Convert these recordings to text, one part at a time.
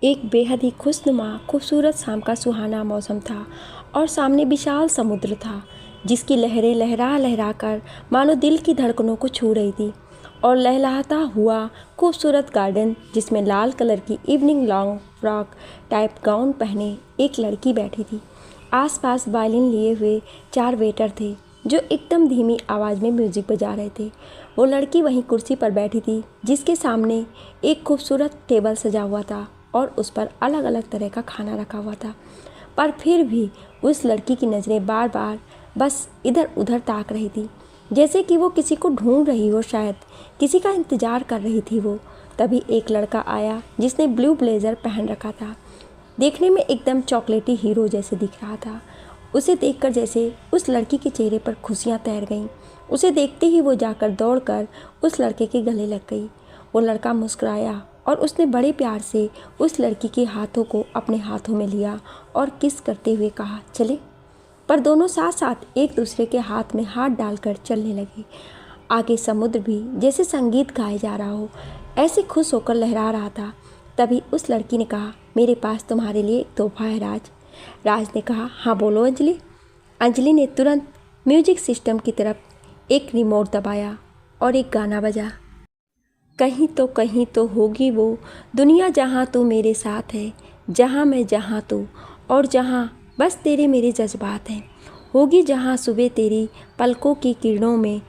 एक बेहद ही खुशनुमा खूबसूरत शाम का सुहाना मौसम था और सामने विशाल समुद्र था जिसकी लहरें लहरा लहरा कर मानो दिल की धड़कनों को छू रही थी। और लहलहाता हुआ खूबसूरत गार्डन जिसमें लाल कलर की evening long frock type gown पहने एक लड़की बैठी थी। आसपास वायलिन लिए हुए 4 वेटर थे जो एकदम धीमी आवाज़ में म्यूज़िक बजा रहे थे। वो लड़की वहीं कुर्सी पर बैठी थी जिसके सामने एक खूबसूरत टेबल सजा हुआ था और उस पर अलग अलग तरह का खाना रखा हुआ था। पर फिर भी उस लड़की की नज़रें बार बार बस इधर उधर ताक रही थी, जैसे कि वो किसी को ढूंढ रही हो, शायद किसी का इंतज़ार कर रही थी वो। तभी एक लड़का आया जिसने ब्लू ब्लेज़र पहन रखा था। देखने में एकदम चॉकलेटी हीरो जैसे दिख रहा था। उसे देखकर जैसे उस लड़की के चेहरे पर खुशियाँ तैर गईं। उसे देखते ही वो जाकर दौड़कर उस लड़के के गले लग गई। वो लड़का मुस्कुराया और उसने बड़े प्यार से उस लड़की के हाथों को अपने हाथों में लिया और किस करते हुए कहा, चले। पर दोनों साथ साथ एक दूसरे के हाथ में हाथ डालकर चलने लगे। आगे समुद्र भी जैसे संगीत गाए जा रहा हो, ऐसे खुश होकर लहरा रहा था। तभी उस लड़की ने कहा, मेरे पास तुम्हारे लिए एक तोहफा है राज। राज ने कहा, हाँ बोलो अंजलि। अंजलि ने तुरंत म्यूजिक सिस्टम की तरफ एक रिमोट दबाया और एक गाना बजा। कहीं तो होगी वो दुनिया जहाँ तू मेरे साथ है, जहाँ मैं जहाँ तू और जहाँ बस तेरे मेरे जज्बात हैं। होगी जहाँ सुबह तेरी पलकों की किरणों में,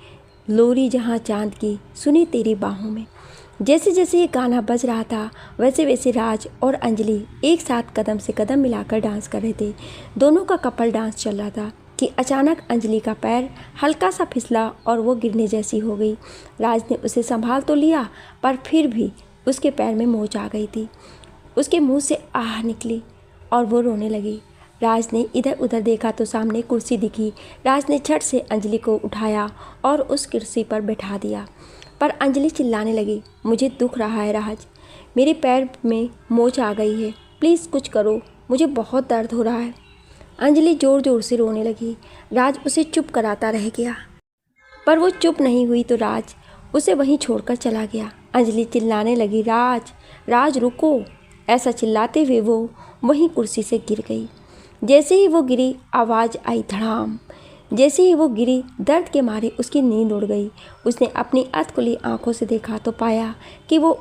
लोरी जहाँ चांद की सुनी तेरी बाहों में। जैसे जैसे ये गाना बज रहा था वैसे वैसे राज और अंजलि एक साथ कदम से कदम मिलाकर डांस कर रहे थे। दोनों का कपल डांस चल रहा था कि अचानक अंजलि का पैर हल्का सा फिसला और वो गिरने जैसी हो गई। राज ने उसे संभाल तो लिया पर फिर भी उसके पैर में मोच आ गई थी। उसके मुंह से आह निकली और वो रोने लगी। राज ने इधर उधर देखा तो सामने कुर्सी दिखी। राज ने झट से अंजलि को उठाया और उस कुर्सी पर बैठा दिया। पर अंजलि चिल्लाने लगी, मुझे दुख रहा है राज, मेरे पैर में मोच आ गई है, प्लीज़ कुछ करो, मुझे बहुत दर्द हो रहा है। अंजलि ज़ोर ज़ोर से रोने लगी। राज उसे चुप कराता रह गया पर वो चुप नहीं हुई तो राज उसे वहीं छोड़कर चला गया। अंजलि चिल्लाने लगी, राज राज रुको। ऐसा चिल्लाते हुए वो वहीं कुर्सी से गिर गई। जैसे ही वो गिरी आवाज़ आई धड़ाम। जैसे ही वो गिरी दर्द के मारे उसकी नींद उड़ गई। उसने अपनी अध खुली आँखों से देखा तो पाया कि वो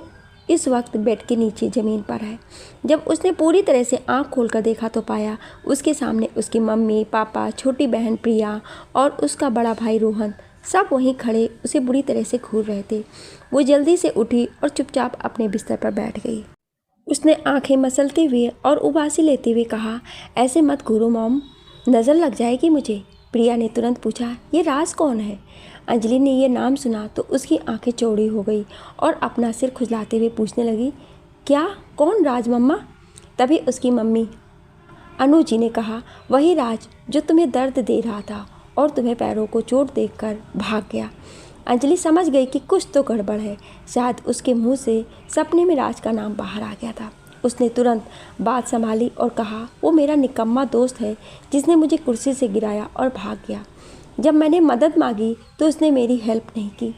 इस वक्त बेड के नीचे ज़मीन पर है। जब उसने पूरी तरह से आँख खोलकर देखा तो पाया उसके सामने उसकी मम्मी, पापा, छोटी बहन प्रिया और उसका बड़ा भाई रोहन सब वहीं खड़े उसे बुरी तरह से घूर रहे थे। वो जल्दी से उठी और चुपचाप अपने बिस्तर पर बैठ गई। उसने आंखें मसलते हुए और उबासी लेते हुए कहा, ऐसे मत घूरो मॉम, नज़र लग जाएगी मुझे। प्रिया ने तुरंत पूछा, ये राज कौन है? अंजलि ने ये नाम सुना तो उसकी आंखें चौड़ी हो गई और अपना सिर खुजलाते हुए पूछने लगी, क्या कौन राज मम्मा? तभी उसकी मम्मी अनु जी ने कहा, वही राज जो तुम्हें दर्द दे रहा था और तुम्हें पैरों को चोट देखकर भाग गया। अंजलि समझ गई कि कुछ तो गड़बड़ है। शायद उसके मुंह से सपने में राज का नाम बाहर आ गया था। उसने तुरंत बात संभाली और कहा, वो मेरा निकम्मा दोस्त है जिसने मुझे कुर्सी से गिराया और भाग गया। जब मैंने मदद मांगी तो उसने मेरी हेल्प नहीं की।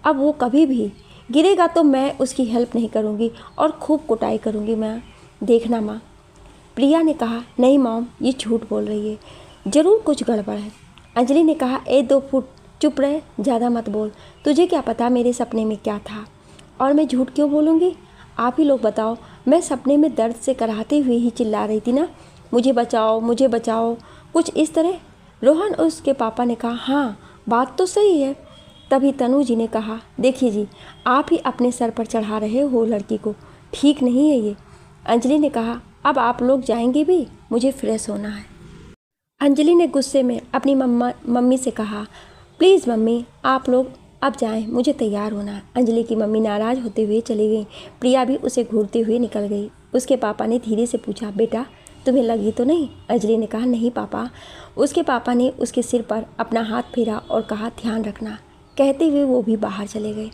अब वो कभी भी गिरेगा तो मैं उसकी हेल्प नहीं करूँगी और खूब कुटाई करूँगी मैं, देखना माँ। प्रिया ने कहा, नहीं मॉम, ये झूठ बोल रही है, ज़रूर कुछ गड़बड़ है। अंजलि ने कहा, 2 फुट चुप रहे, ज़्यादा मत बोल, तुझे क्या पता मेरे सपने में क्या था और मैं झूठ क्यों बोलूँगी? आप ही लोग बताओ, मैं सपने में दर्द से कराहते हुए ही चिल्ला रही थी ना, मुझे बचाओ मुझे बचाओ, कुछ इस तरह। रोहन और उसके पापा ने कहा, हाँ बात तो सही है। तभी तनु जी ने कहा, देखिए जी, आप ही अपने सर पर चढ़ा रहे हो लड़की को, ठीक नहीं है ये। अंजलि ने कहा, अब आप लोग जाएंगे भी, मुझे फ्रेश होना है। अंजलि ने गुस्से में अपनी मम्मी से कहा, प्लीज़ मम्मी आप लोग अब जाएं, मुझे तैयार होना है। अंजलि की मम्मी नाराज़ होते हुए चली गई। प्रिया भी उसे घूरते हुए निकल गई। उसके पापा ने धीरे से पूछा, बेटा तुम्हें लगी तो नहीं? अंजलि ने कहा, नहीं पापा। उसके पापा ने उसके सिर पर अपना हाथ फेरा और कहा, ध्यान रखना। कहते हुए वो भी बाहर चले गए।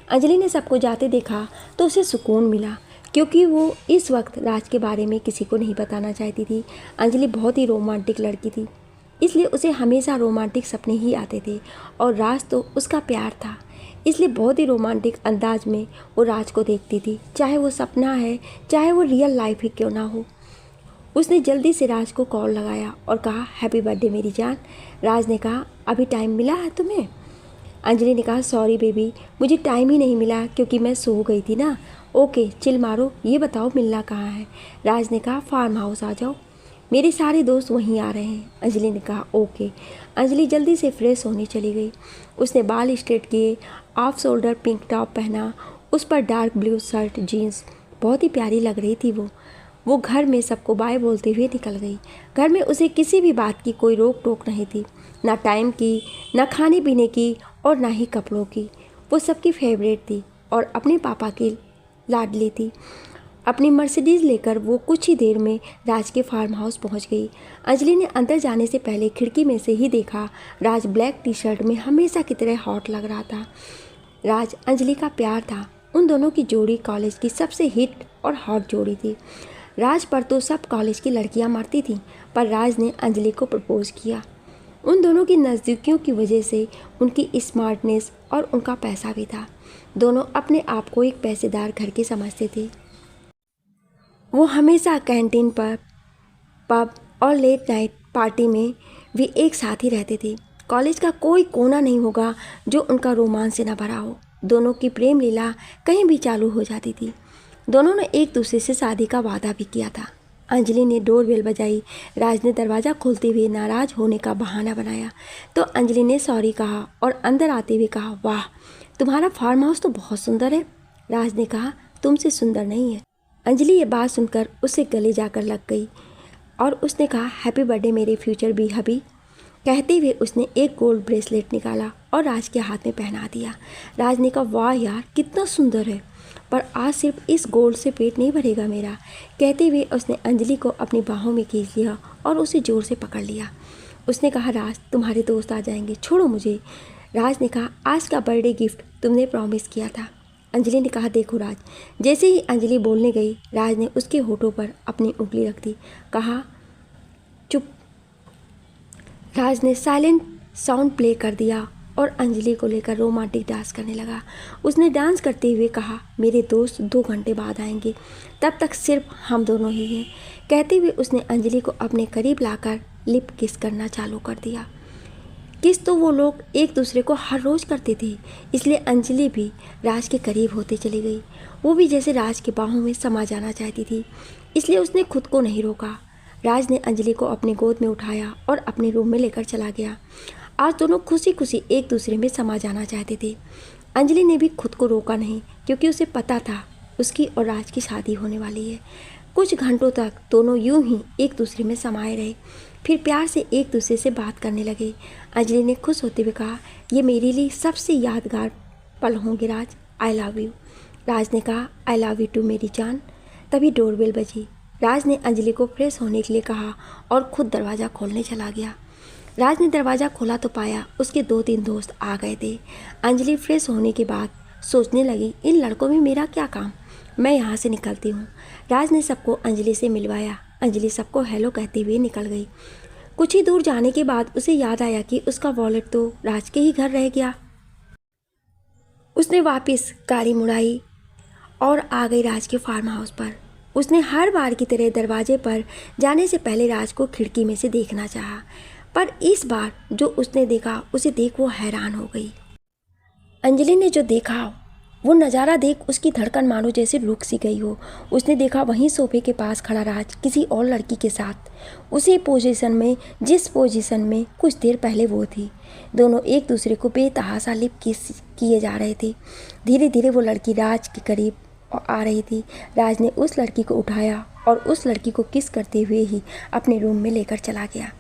अंजलि ने सबको जाते देखा तो उसे सुकून मिला क्योंकि वो इस वक्त राज के बारे में किसी को नहीं बताना चाहती थी। अंजलि बहुत ही रोमांटिक लड़की थी, इसलिए उसे हमेशा रोमांटिक सपने ही आते थे और राज तो उसका प्यार था। इसलिए बहुत ही रोमांटिक अंदाज में वो राज को देखती थी, चाहे वो सपना है चाहे वो रियल लाइफ ही क्यों ना हो। उसने जल्दी से राज को कॉल लगाया और कहा, हैप्पी बर्थडे मेरी जान। राज ने कहा, अभी टाइम मिला है तुम्हें? अंजलि ने कहा, सॉरी बेबी, मुझे टाइम ही नहीं मिला क्योंकि मैं सो गई थी ना। ओके चिल मारो, ये बताओ मिलना कहाँ है? राज ने कहा, फार्म हाउस आ जाओ, मेरे सारे दोस्त वहीं आ रहे हैं। अंजलि ने कहा, ओके। अंजलि जल्दी से फ्रेश होने चली गई। उसने बाल स्ट्रेट किए, ऑफ शोल्डर पिंक टॉप पहना, उस पर डार्क ब्लू शर्ट जीन्स, बहुत ही प्यारी लग रही थी वो घर में सबको बाय बोलते हुए निकल गई। घर में उसे किसी भी बात की कोई रोक टोक नहीं थी, ना टाइम की, ना खाने पीने की और ना ही कपड़ों की। वो सबकी फेवरेट थी और अपने पापा की लाडली थी। अपनी मर्सिडीज़ लेकर वो कुछ ही देर में राज के फार्म हाउस पहुंच गई। अंजलि ने अंदर जाने से पहले खिड़की में से ही देखा, राज ब्लैक टी शर्ट में हमेशा की तरह हॉट लग रहा था। राज अंजलि का प्यार था। उन दोनों की जोड़ी कॉलेज की सबसे हिट और हॉट जोड़ी थी। राज पर तो सब कॉलेज की लड़कियां मरती थीं, पर राज ने अंजलि को प्रपोज किया। उन दोनों की नज़दीकियों की वजह से उनकी स्मार्टनेस और उनका पैसा भी था। दोनों अपने आप को एक पैसेदार घर के समझते थे। वो हमेशा कैंटीन पर, पब और लेट नाइट पार्टी में भी एक साथ ही रहते थे। कॉलेज का कोई कोना नहीं होगा जो उनका रोमांस से न भरा हो। दोनों की प्रेम लीला कहीं भी चालू हो जाती थी। दोनों ने एक दूसरे से शादी का वादा भी किया था। अंजलि ने डोरबेल बजाई। राज ने दरवाज़ा खोलते हुए नाराज़ होने का बहाना बनाया तो अंजलि ने सॉरी कहा और अंदर आते हुए कहा, वाह तुम्हारा फार्म हाउस तो बहुत सुंदर है। राज ने कहा, तुमसे सुंदर नहीं है। अंजलि ये बात सुनकर उससे गले जाकर लग गई और उसने कहा, हैप्पी बर्थडे मेरे फ्यूचर भी हबी। कहते हुए उसने एक गोल्ड ब्रेसलेट निकाला और राज के हाथ में पहना दिया। राज ने कहा, वाह यार कितना सुंदर है, पर आज सिर्फ इस गोल्ड से पेट नहीं भरेगा मेरा। कहते हुए उसने अंजलि को अपनी बाहों में खींच लिया और उसे ज़ोर से पकड़ लिया। उसने कहा, राज तुम्हारे दोस्त आ जाएंगे, छोड़ो मुझे। राज ने कहा, आज का बर्थडे गिफ्ट तुमने प्रॉमिस किया था। अंजलि ने कहा, देखो राज। जैसे ही अंजलि बोलने गई, राज ने उसके होठों पर अपनी उंगली रख दी। कहा, चुप। राज ने साइलेंट साउंड प्ले कर दिया और अंजलि को लेकर रोमांटिक डांस करने लगा। उसने डांस करते हुए कहा, मेरे दोस्त 2 घंटे बाद आएंगे, तब तक सिर्फ हम दोनों ही हैं। कहते हुए उसने अंजलि को अपने करीब लाकर लिप किस करना चालू कर दिया। किस तो वो लोग एक दूसरे को हर रोज़ करते थे, इसलिए अंजलि भी राज के करीब होते चली गई। वो भी जैसे राज के बाहों में समा जाना चाहती थी, इसलिए उसने खुद को नहीं रोका। राज ने अंजलि को अपनी गोद में उठाया और अपने रूम में लेकर चला गया। आज दोनों खुशी खुशी एक दूसरे में समा जाना चाहते थे। अंजलि ने भी खुद को रोका नहीं, क्योंकि उसे पता था उसकी और राज की शादी होने वाली है। कुछ घंटों तक दोनों यूं ही एक दूसरे में समाये रहे, फिर प्यार से एक दूसरे से बात करने लगे। अंजलि ने खुश होते हुए कहा, ये मेरे लिए सबसे यादगार पल होंगे राज, आई लव यू। राज ने कहा, आई लव यू टू मेरी जान। तभी डोरबेल बजी। राज ने अंजलि को फ्रेश होने के लिए कहा और खुद दरवाज़ा खोलने चला गया। राज ने दरवाज़ा खोला तो पाया उसके 2-3 दोस्त आ गए थे। अंजलि फ्रेश होने के बाद सोचने लगी, इन लड़कों में मेरा क्या काम, मैं यहाँ से निकलती हूँ। राज ने सबको अंजलि से मिलवाया। अंजलि सबको हेलो कहते हुए निकल गई। कुछ ही दूर जाने के बाद उसे याद आया कि उसका वॉलेट तो राज के ही घर रह गया। उसने वापस गाड़ी मुड़ाई और आ गई राज के फार्म हाउस पर। उसने हर बार की तरह दरवाजे पर जाने से पहले राज को खिड़की में से देखना चाहा, पर इस बार जो उसने देखा उसे देख वो हैरान हो गई। अंजलि ने जो देखा वो नज़ारा देख उसकी धड़कन मानो जैसे रुक सी गई हो। उसने देखा वहीं सोफे के पास खड़ा राज किसी और लड़की के साथ, उसी पोजीशन में जिस पोजीशन में कुछ देर पहले वो थी। दोनों एक दूसरे को बेतहाशा लिप किस किए जा रहे थे। धीरे धीरे वो लड़की राज के करीब आ रही थी। राज ने उस लड़की को उठाया और उस लड़की को किस करते हुए ही अपने रूम में लेकर चला गया।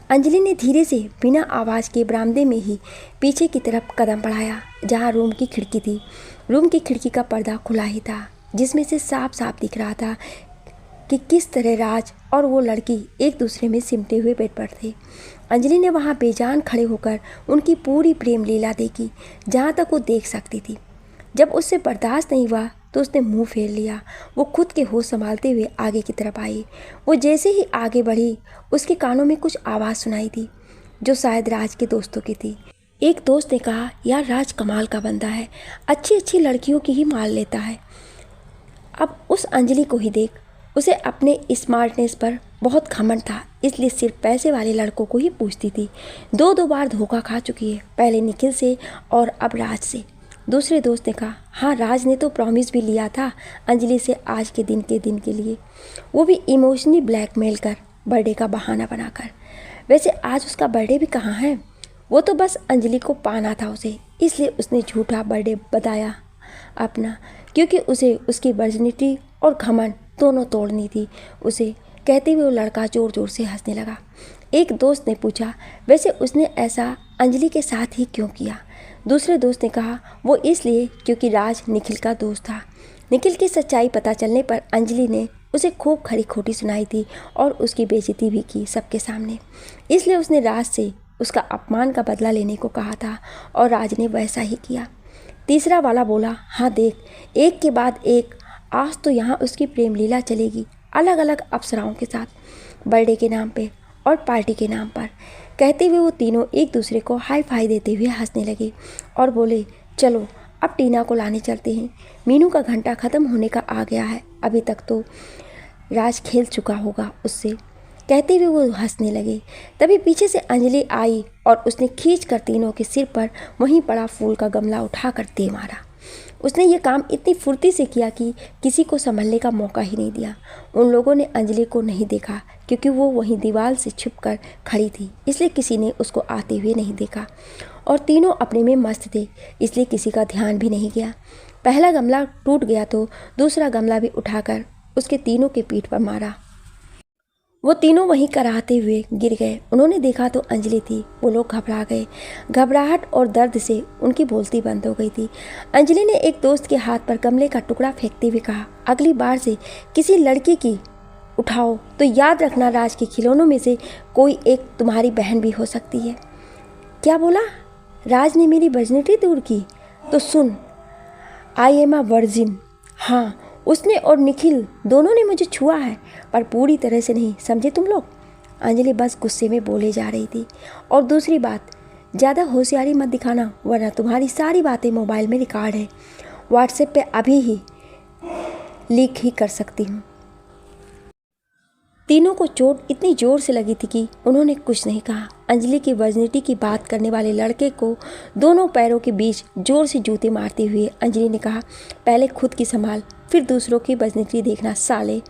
अंजलि ने धीरे से बिना आवाज़ के बरामदे में ही पीछे की तरफ कदम बढ़ाया, जहाँ रूम की खिड़की थी। रूम की खिड़की का पर्दा खुला ही था, जिसमें से साफ साफ दिख रहा था कि किस तरह राज और वो लड़की एक दूसरे में सिमटे हुए बेड पर थे। अंजलि ने वहाँ बेजान खड़े होकर उनकी पूरी प्रेम लीला देखी, जहाँ तक वो देख सकती थी। जब उससे बर्दाश्त नहीं हुआ तो उसने मुंह फेर लिया। वो खुद के होश संभालते हुए आगे की तरफ आई। वो जैसे ही आगे बढ़ी, उसके कानों में कुछ आवाज़ सुनाई दी, जो शायद राज के दोस्तों की थी। एक दोस्त ने कहा, यार राज कमाल का बंदा है, अच्छी अच्छी लड़कियों की ही मार लेता है। अब उस अंजलि को ही देख, उसे अपने स्मार्टनेस पर बहुत घमंड था, इसलिए सिर्फ पैसे वाले लड़कों को ही पूछती थी। दो दो बार धोखा खा चुकी है, पहले निखिल से और अब राज से। दूसरे दोस्त ने कहा, हाँ राज ने तो प्रॉमिस भी लिया था अंजलि से आज के दिन के लिए, वो भी इमोशनली ब्लैकमेल कर, बर्थडे का बहाना बनाकर। वैसे आज उसका बर्थडे भी कहाँ है, वो तो बस अंजलि को पाना था उसे, इसलिए उसने झूठा बर्थडे बताया अपना, क्योंकि उसे उसकी वर्जिनिटी और घमंड दोनों तोड़नी थी। उसे कहते हुए वो लड़का ज़ोर ज़ोर से हंसने लगा। एक दोस्त ने पूछा, वैसे उसने ऐसा अंजलि के साथ ही क्यों किया? दूसरे दोस्त ने कहा, वो इसलिए क्योंकि राज निखिल का दोस्त था। निखिल की सच्चाई पता चलने पर अंजलि ने उसे खूब खरी खोटी सुनाई थी और उसकी बेइज्जती भी की सबके सामने, इसलिए उसने राज से उसका अपमान का बदला लेने को कहा था और राज ने वैसा ही किया। तीसरा वाला बोला, हाँ देख, एक के बाद एक आज तो यहाँ उसकी प्रेम लीला चलेगी, अलग अलग अप्सराओं के साथ, बर्थडे के नाम पे और पार्टी के नाम पर। कहते हुए वो तीनों एक दूसरे को हाई फाई देते हुए हंसने लगे और बोले, चलो अब टीना को लाने चलते हैं, मीनू का घंटा ख़त्म होने का आ गया है, अभी तक तो राज खेल चुका होगा उससे। कहते हुए वो हंसने लगे। तभी पीछे से अंजलि आई और उसने खींच कर तीनों के सिर पर वहीं पड़ा फूल का गमला उठाकर दे मारा। उसने ये काम इतनी फुर्ती से किया कि किसी को संभलने का मौका ही नहीं दिया। उन लोगों ने अंजलि को नहीं देखा क्योंकि वो वहीं दीवार से छिपकर खड़ी थी, इसलिए किसी ने उसको आते हुए नहीं देखा और तीनों अपने में मस्त थे, इसलिए किसी का ध्यान भी नहीं गया। पहला गमला टूट गया तो दूसरा गमला भी उठाकर उसके तीनों के पीठ पर मारा। वो तीनों वहीं कराहते हुए गिर गए। उन्होंने देखा तो अंजलि थी। वो लोग घबरा गए। घबराहट और दर्द से उनकी बोलती बंद हो गई थी। अंजलि ने एक दोस्त के हाथ पर गमले का टुकड़ा फेंकते हुए कहा, अगली बार से किसी लड़की की उठाओ तो याद रखना राज के खिलौनों में से कोई एक तुम्हारी बहन भी हो सकती है। क्या बोला? राज ने मेरी वर्जिनिटी दूर की? तो सुन, आई एम अ वर्जिन। हाँ, उसने और निखिल दोनों ने मुझे छुआ है, पर पूरी तरह से नहीं, समझे तुम लोग? अंजलि बस गुस्से में बोले जा रही थी। और दूसरी बात, ज़्यादा होशियारी मत दिखाना, वरना तुम्हारी सारी बातें मोबाइल में रिकॉर्ड है, व्हाट्सएप पे अभी ही लीक ही कर सकती हूँ। तीनों को चोट इतनी जोर से लगी थी कि उन्होंने कुछ नहीं कहा। अंजलि की वर्जिनिटी की बात करने वाले लड़के को दोनों पैरों के बीच जोर से जूते मारते हुए अंजलि ने कहा, पहले खुद की संभाल, फिर दूसरों की वर्जिनिटी देखना साले,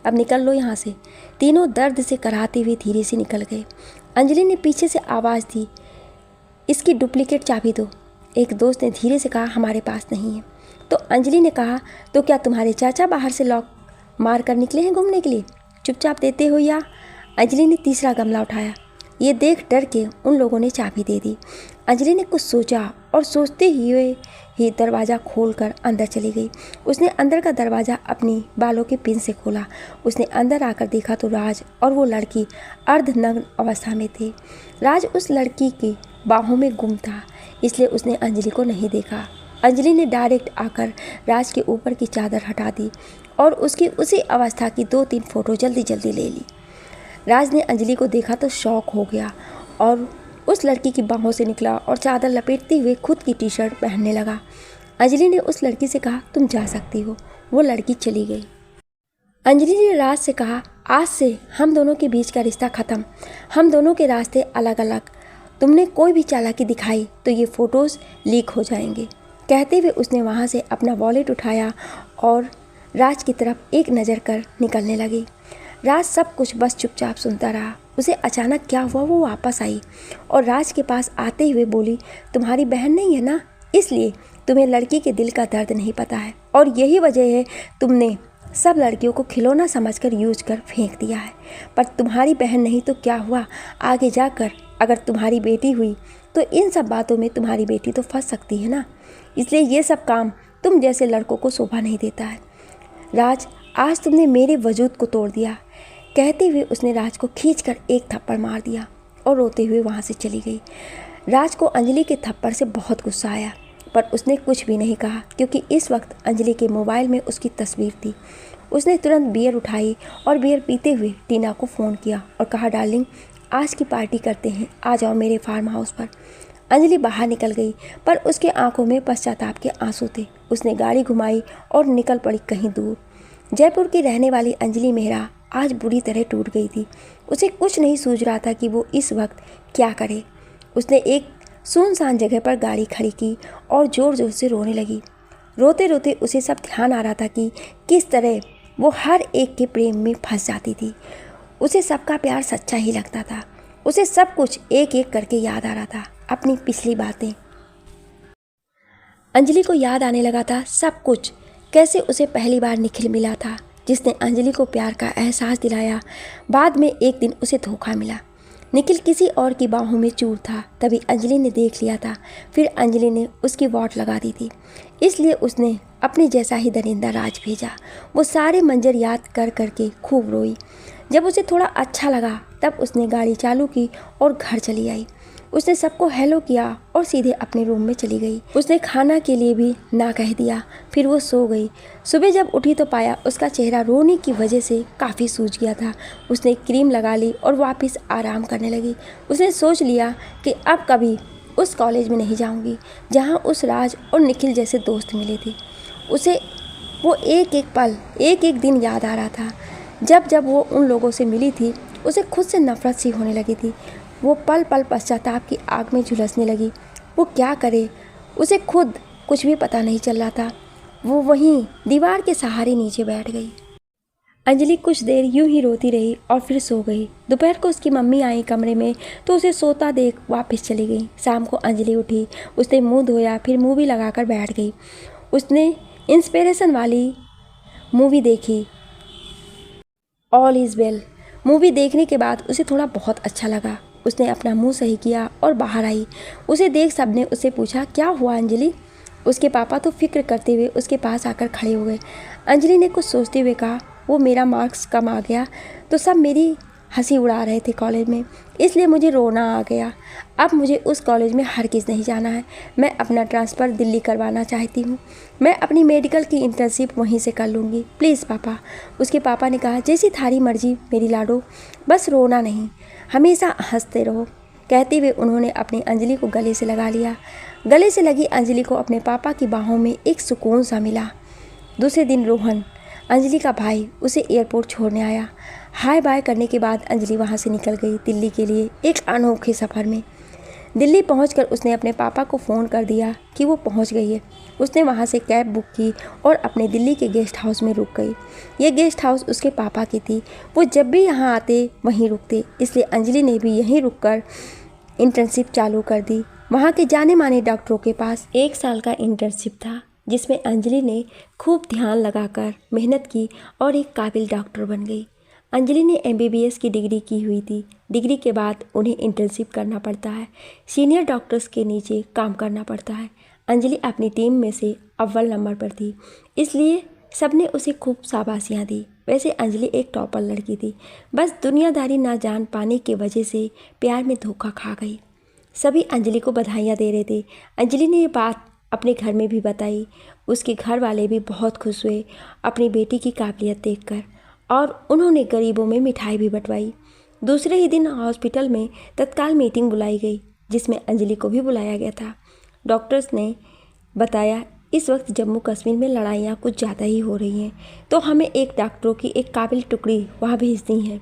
अब निकल लो यहाँ से। तीनों दर्द से कराहते हुए धीरे से निकल गए। अंजलि ने पीछे से आवाज़ दी, इसकी डुप्लीकेट चाबी दो। एक दोस्त ने धीरे से कहा, हमारे पास नहीं है। तो अंजलि ने कहा, तो क्या तुम्हारे चाचा बाहर से लॉक मार कर निकले हैं घूमने के लिए? चुपचाप देते हो या? अंजलि ने तीसरा गमला उठाया। ये देख डर के उन लोगों ने चाबी दे दी। अंजलि ने कुछ सोचा और सोचते हुए ही दरवाज़ा खोलकर अंदर चली गई। उसने अंदर का दरवाज़ा अपनी बालों के पिन से खोला। उसने अंदर आकर देखा तो राज और वो लड़की अर्धनग्न अवस्था में थे। राज उस लड़की की बाहों में गुम था, इसलिए उसने अंजलि को नहीं देखा। अंजलि ने डायरेक्ट आकर राज के ऊपर की चादर हटा दी और उसकी उसी अवस्था की 2-3 फ़ोटो जल्दी जल्दी ले ली। राज ने अंजलि को देखा तो शॉक हो गया और उस लड़की की बाहों से निकला और चादर लपेटते हुए खुद की टी-शर्ट पहनने लगा। अंजलि ने उस लड़की से कहा, तुम जा सकती हो। वो लड़की चली गई। अंजलि ने राज से कहा, आज से हम दोनों के बीच का रिश्ता ख़त्म, हम दोनों के रास्ते अलग अलग। तुमने कोई भी चालाकी दिखाई तो ये फ़ोटोज़ लीक हो जाएंगे। कहते हुए उसने वहाँ से अपना वॉलेट उठाया और राज की तरफ एक नज़र कर निकलने लगी। राज सब कुछ बस चुपचाप सुनता रहा। उसे अचानक क्या हुआ वो वापस आई और राज के पास आते हुए बोली, तुम्हारी बहन नहीं है ना, इसलिए तुम्हें लड़की के दिल का दर्द नहीं पता है और यही वजह है तुमने सब लड़कियों को खिलौना समझकर यूज कर फेंक दिया है। पर तुम्हारी बहन नहीं तो क्या हुआ, आगे जाकर अगर तुम्हारी बेटी हुई तो इन सब बातों में तुम्हारी बेटी तो फंस सकती है ना, इसलिए ये सब काम तुम जैसे लड़कों को शोभा नहीं देता है। राज, आज तुमने मेरे वजूद को तोड़ दिया। कहते हुए उसने राज को खींचकर एक थप्पड़ मार दिया और रोते हुए वहाँ से चली गई। राज को अंजलि के थप्पड़ से बहुत गुस्सा आया, पर उसने कुछ भी नहीं कहा क्योंकि इस वक्त अंजलि के मोबाइल में उसकी तस्वीर थी। उसने तुरंत बियर उठाई और बियर पीते हुए टीना को फ़ोन किया और कहा, डार्लिंग आज की पार्टी करते हैं, आ जाओ मेरे फार्म हाउस पर। अंजलि बाहर निकल गई, पर उसके आंखों में पश्चाताप के आंसू थे। उसने गाड़ी घुमाई और निकल पड़ी कहीं दूर। जयपुर की रहने वाली अंजलि मेहरा आज बुरी तरह टूट गई थी। उसे कुछ नहीं सूझ रहा था कि वो इस वक्त क्या करे। उसने एक सुनसान जगह पर गाड़ी खड़ी की और ज़ोर ज़ोर से रोने लगी। रोते रोते उसे सब ध्यान आ रहा था कि किस तरह वो हर एक के प्रेम में फंस जाती थी। उसे सबका प्यार सच्चा ही लगता था। उसे सब कुछ एक एक करके याद आ रहा था, अपनी पिछली बातें। अंजलि को याद आने लगा था सब कुछ, कैसे उसे पहली बार निखिल मिला था जिसने अंजलि को प्यार का एहसास दिलाया। बाद में एक दिन उसे धोखा मिला। निखिल किसी और की बाहों में चूर था, तभी अंजलि ने देख लिया था। फिर अंजलि ने उसकी वाट लगा दी थी, इसलिए उसने अपने जैसा ही दरिंदा राज भेजा। वो सारे मंजर याद कर करके खूब रोई। जब उसे थोड़ा अच्छा लगा तब उसने गाड़ी चालू की और घर चली आई। उसने सबको हेलो किया और सीधे अपने रूम में चली गई। उसने खाना के लिए भी ना कह दिया। फिर वो सो गई। सुबह जब उठी तो पाया उसका चेहरा रोने की वजह से काफ़ी सूज गया था। उसने क्रीम लगा ली और वापस आराम करने लगी। उसने सोच लिया कि अब कभी उस कॉलेज में नहीं जाऊंगी जहां उस राज और निखिल जैसे दोस्त मिले थे। उसे वो एक एक पल, एक एक दिन याद आ रहा था। जब जब वो उन लोगों से मिली थी उसे खुद से नफरत सी होने लगी थी। वो पल पल पश्चाताप की आग में झुलसने लगी। वो क्या करे, उसे खुद कुछ भी पता नहीं चल रहा था। वो वहीं दीवार के सहारे नीचे बैठ गई। अंजलि कुछ देर यूं ही रोती रही और फिर सो गई। दोपहर को उसकी मम्मी आई कमरे में तो उसे सोता देख वापस चली गई। शाम को अंजलि उठी, उसने मुंह धोया, फिर मूवी लगाकर बैठ गई। उसने इंस्पिरेशन वाली मूवी देखी, ऑल इज़ वेल। मूवी देखने के बाद उसे थोड़ा बहुत अच्छा लगा। उसने अपना मुंह सही किया और बाहर आई। उसे देख सबने उससे पूछा, क्या हुआ अंजलि? उसके पापा तो फिक्र करते हुए उसके पास आकर खड़े हो गए। अंजलि ने कुछ सोचते हुए कहा, वो मेरा मार्क्स कम आ गया तो सब मेरी हंसी उड़ा रहे थे कॉलेज में, इसलिए मुझे रोना आ गया। अब मुझे उस कॉलेज में हरगिज़ नहीं जाना है। मैं अपना ट्रांसफ़र दिल्ली करवाना चाहती हूँ। मैं अपनी मेडिकल की इंटर्नशिप वहीं से कर लूँगी। प्लीज़ पापा। उसके पापा ने कहा, जैसी थारी मर्जी मेरी लाडो, बस रोना नहीं, हमेशा हंसते रहो। कहते हुए उन्होंने अपनी अंजलि को गले से लगा लिया। गले से लगी अंजलि को अपने पापा की बाहों में एक सुकून सा मिला। दूसरे दिन रोहन, अंजलि का भाई, उसे एयरपोर्ट छोड़ने आया। हाय बाय करने के बाद अंजलि वहाँ से निकल गई दिल्ली के लिए एक अनोखे सफ़र में। दिल्ली पहुंचकर उसने अपने पापा को फ़ोन कर दिया कि वो पहुंच गई है। उसने वहां से कैब बुक की और अपने दिल्ली के गेस्ट हाउस में रुक गई। ये गेस्ट हाउस उसके पापा की थी। वो जब भी यहाँ आते वहीं रुकते, इसलिए अंजलि ने भी यहीं रुककर इंटर्नशिप चालू कर दी। वहाँ के जाने माने डॉक्टरों के पास 1 साल का इंटर्नशिप था, जिसमें अंजलि ने खूब ध्यान लगाकर मेहनत की और एक काबिल डॉक्टर बन गई। अंजलि ने MBBS की डिग्री की हुई थी। डिग्री के बाद उन्हें इंटर्नशिप करना पड़ता है, सीनियर डॉक्टर्स के नीचे काम करना पड़ता है। अंजलि अपनी टीम में से अव्वल नंबर पर थी, इसलिए सबने उसे खूब शाबाशियाँ दी। वैसे अंजलि एक टॉपर लड़की थी, बस दुनियादारी ना जान पाने की वजह से प्यार में धोखा खा गई। सभी अंजलि को बधाइयाँ दे रहे थे। अंजलि ने ये बात अपने घर में भी बताई। उसके घर वाले भी बहुत खुश हुए अपनी बेटी की काबिलियत देखकर, और उन्होंने गरीबों में मिठाई भी बंटवाई। दूसरे ही दिन हॉस्पिटल में तत्काल मीटिंग बुलाई गई, जिसमें अंजलि को भी बुलाया गया था। डॉक्टर्स ने बताया, इस वक्त जम्मू कश्मीर में लड़ाइयाँ कुछ ज़्यादा ही हो रही हैं, तो हमें एक डॉक्टरों की एक काबिल टुकड़ी वहाँ भेजनी है,